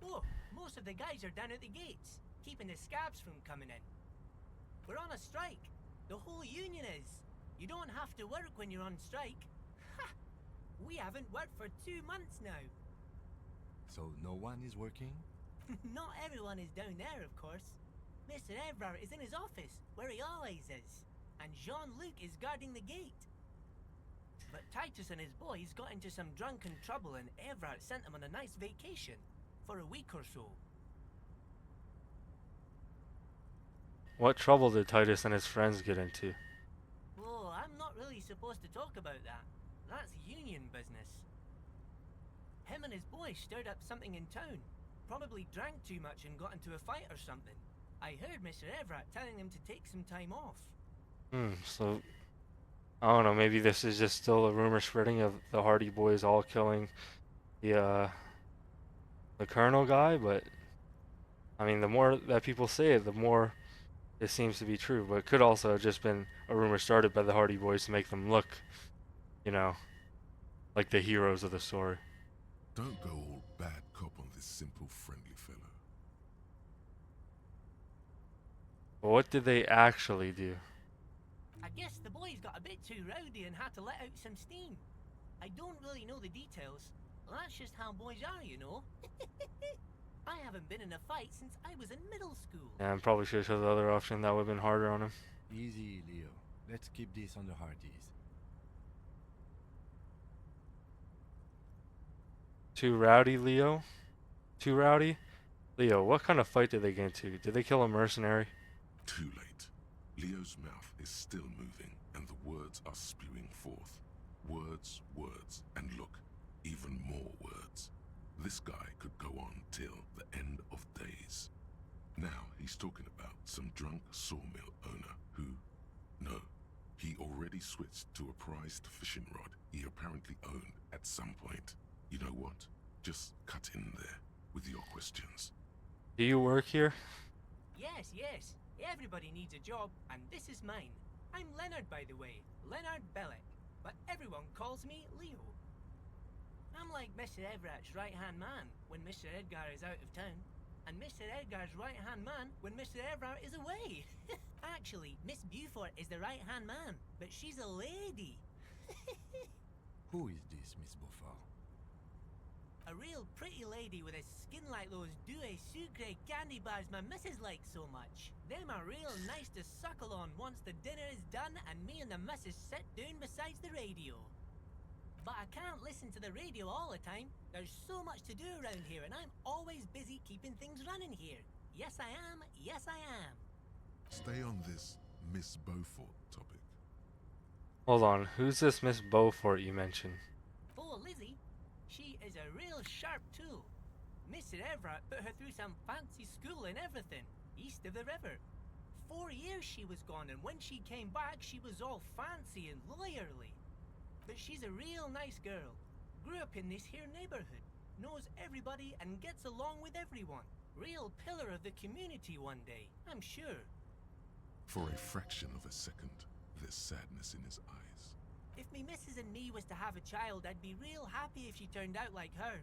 Oh, most of the guys are down at the gates, keeping the scabs from coming in. We're on a strike. The whole union is. You don't have to work when you're on strike. Ha! We haven't worked for 2 months now. So no one is working? Not everyone is down there, of course. Mr. Everard is in his office, where he always is. And Jean-Luc is guarding the gate. But Titus and his boys got into some drunken trouble and Everard sent them on a nice vacation. For a week or so. What trouble did Titus and his friends get into? Oh, I'm not really supposed to talk about that. That's union business. Him and his boys stirred up something in town. Probably drank too much and got into a fight or something. I heard Mr. Everett telling them to take some time off. So, I don't know, maybe this is just still a rumor spreading of the Hardy Boys all killing the Colonel guy, but, I mean, the more that people say it, the more it seems to be true, but it could also have just been a rumor started by the Hardy Boys to make them look, you know, like the heroes of the story. Don't go all bad cop on this simple, friendly fellow. But what did they actually do? I guess the boys got a bit too rowdy and had to let out some steam. I don't really know the details. That's just how boys are, you know. I haven't been in a fight since I was in middle school. Yeah, I probably should have chose the other option. That would have been harder on him. Easy, Leo. Let's keep this on the Hardys. Too rowdy, Leo? Too rowdy? Leo, what kind of fight did they get into? Did they kill a mercenary? Too late. Leo's mouth is still moving, and the words are spewing forth. Words, and look, even more words. This guy could go on till the end of days. Now he's talking about some drunk sawmill owner who... No, He already switched to a prized fishing rod he apparently owned at some point. You know what? Just cut in there with your questions. Do you work here? Yes, yes. Everybody needs a job, and this is mine. I'm Leonard, by the way. Leonard Bellick. But everyone calls me Leo. I'm like Mr. Everett's right-hand man when Mr. Edgar is out of town, and Mr. Edgar's right-hand man when Mr. Everett is away. Actually, Miss Beaufort is the right-hand man, but she's a lady. Who is this, Miss Beaufort? A real pretty lady with a skin like those Douai Sucre candy bars my missus likes so much. Them are real nice to suckle on once the dinner is done and me and the missus sit down beside the radio. But I can't listen to the radio all the time. There's so much to do around here, and I'm always busy keeping things running here. Yes, I am. Yes, I am. Stay on this Miss Beaufort topic. Hold on, who's this Miss Beaufort you mentioned? Oh, Lizzie. She is a real sharp tool. Mr. Everett put her through some fancy school and everything, east of the river. 4 years she was gone, and when she came back, she was all fancy and lawyerly. But she's a real nice girl. Grew up in this here neighborhood, knows everybody and gets along with everyone. Real pillar of the community one day, I'm sure. For a fraction of a second, there's sadness in his eyes. If me missus and me was to have a child, I'd be real happy if she turned out like her.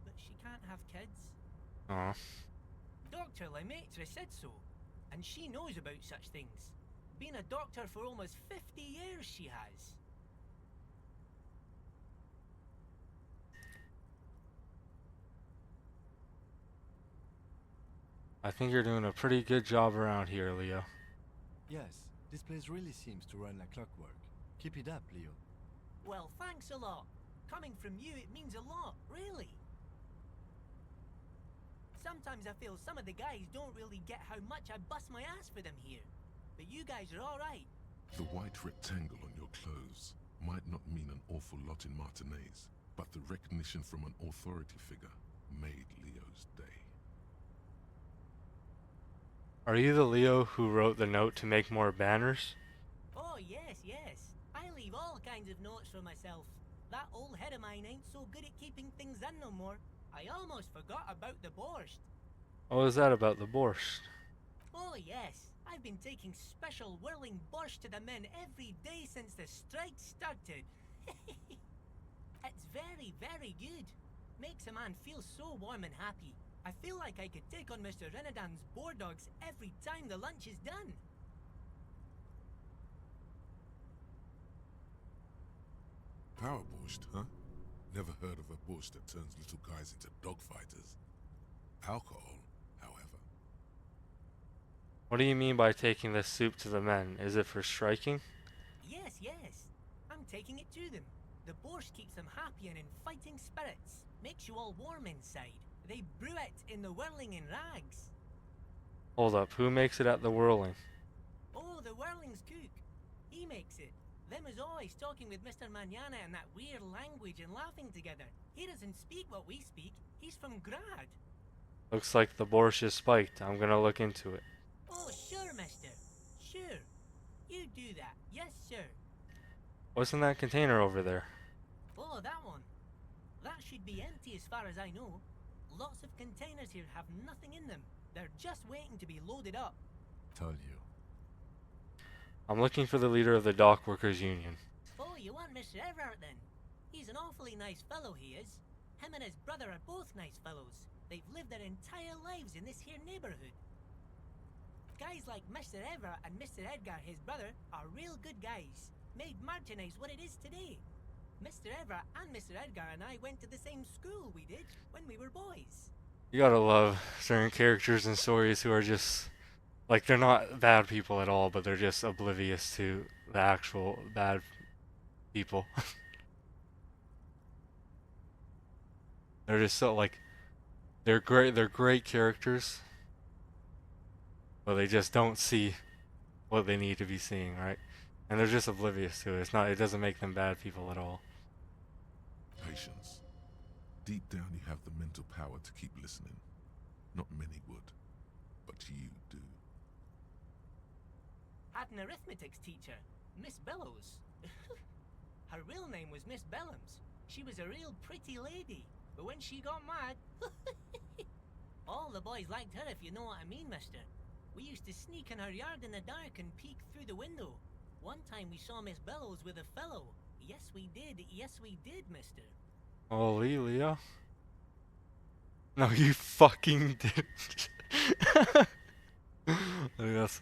But she can't have kids. Aw. Dr. Lemaitre said so, and she knows about such things. Been a doctor for almost 50 years she has. I think you're doing a pretty good job around here, Leo. Yes, this place really seems to run like clockwork. Keep it up, Leo. Well, thanks a lot. Coming from you, it means a lot, really. Sometimes I feel some of the guys don't really get how much I bust my ass for them here. But you guys are alright. The white rectangle on your clothes might not mean an awful lot in Martinez, but the recognition from an authority figure made Leo's day. Are you the Leo who wrote the note to make more banners? Oh, yes, yes. I leave all kinds of notes for myself. That old head of mine ain't so good at keeping things in no more. I almost forgot about the borscht. What was that about the borscht? Oh, yes. I've been taking special whirling borscht to the men every day since the strike started. It's very, very good. Makes a man feel so warm and happy. I feel like I could take on Mr. Renadan's boar dogs every time the lunch is done. Power borscht, huh? Never heard of a borscht that turns little guys into dogfighters. Alcohol, however. What do you mean by taking this soup to the men? Is it for striking? Yes, yes. I'm taking it to them. The borscht keeps them happy and in fighting spirits. Makes you all warm inside. They brew it in the whirling in rags. Hold up, who makes it at the whirling? Oh, the whirling's cook. He makes it. Them is always talking with Mr. Manana in that weird language and laughing together. He doesn't speak what we speak. He's from Grad. Looks like the borscht is spiked. I'm gonna look into it. Oh, sure, mister. Sure. You do that. Yes, sir. What's in that container over there? Oh, that one. That should be empty as far as I know. Lots of containers here have nothing in them. They're just waiting to be loaded up. Told you. I'm looking for the leader of the dock workers union. Oh, you want Mr. Everett then? He's an awfully nice fellow, he is. Him and his brother are both nice fellows. They've lived their entire lives in this here neighborhood. Guys like Mr. Everett and Mr. Edgar, his brother, are real good guys. Made Martinez what it is today. Mr. Everett and Mr. Edgar and I went to the same school we did when we were boys. You gotta love certain characters and stories who are just, like, they're not bad people at all, but they're just oblivious to the actual bad people. They're just so, like, they're great characters, but they just don't see what they need to be seeing, right? And they're just oblivious to it. It doesn't make them bad people at all. Patience. Deep down you have the mental power to keep listening. Not many would, but you do. Had an arithmetics teacher. Miss Bellows? Her real name was Miss Bellams. She was a real pretty lady. But when she got mad, all the boys liked her, if you know what I mean, mister. We used to sneak in her yard in the dark and peek through the window. One time we saw Miss Bellows with a fellow. Yes, we did, mister. Holy Leo. No, you fucking didn't. That's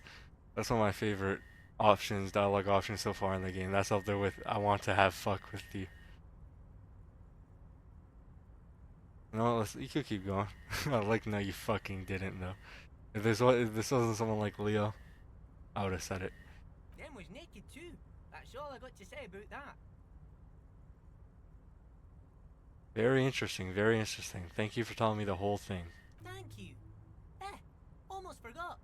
one of my favorite options, dialogue options so far in the game. That's up there with I want to have fuck with you. No, you could keep going. I like no, you fucking didn't though. If this wasn't someone like Leo, I would have said it. Them was naked too. That's all I got to say about that. Very interesting, very interesting. Thank you for telling me the whole thing. Thank you. Eh, almost forgot.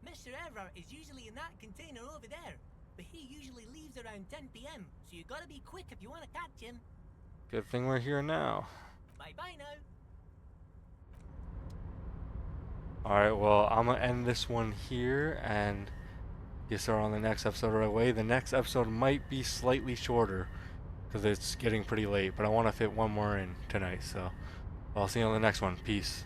Mr. Everard is usually in that container over there, but he usually leaves around 10 p.m., so you gotta be quick if you want to catch him. Good thing we're here now. Bye-bye now. Alright, well, I'm gonna end this one here and get started on the next episode right away. The next episode might be slightly shorter because it's getting pretty late, but I want to fit one more in tonight, so I'll see you on the next one. Peace.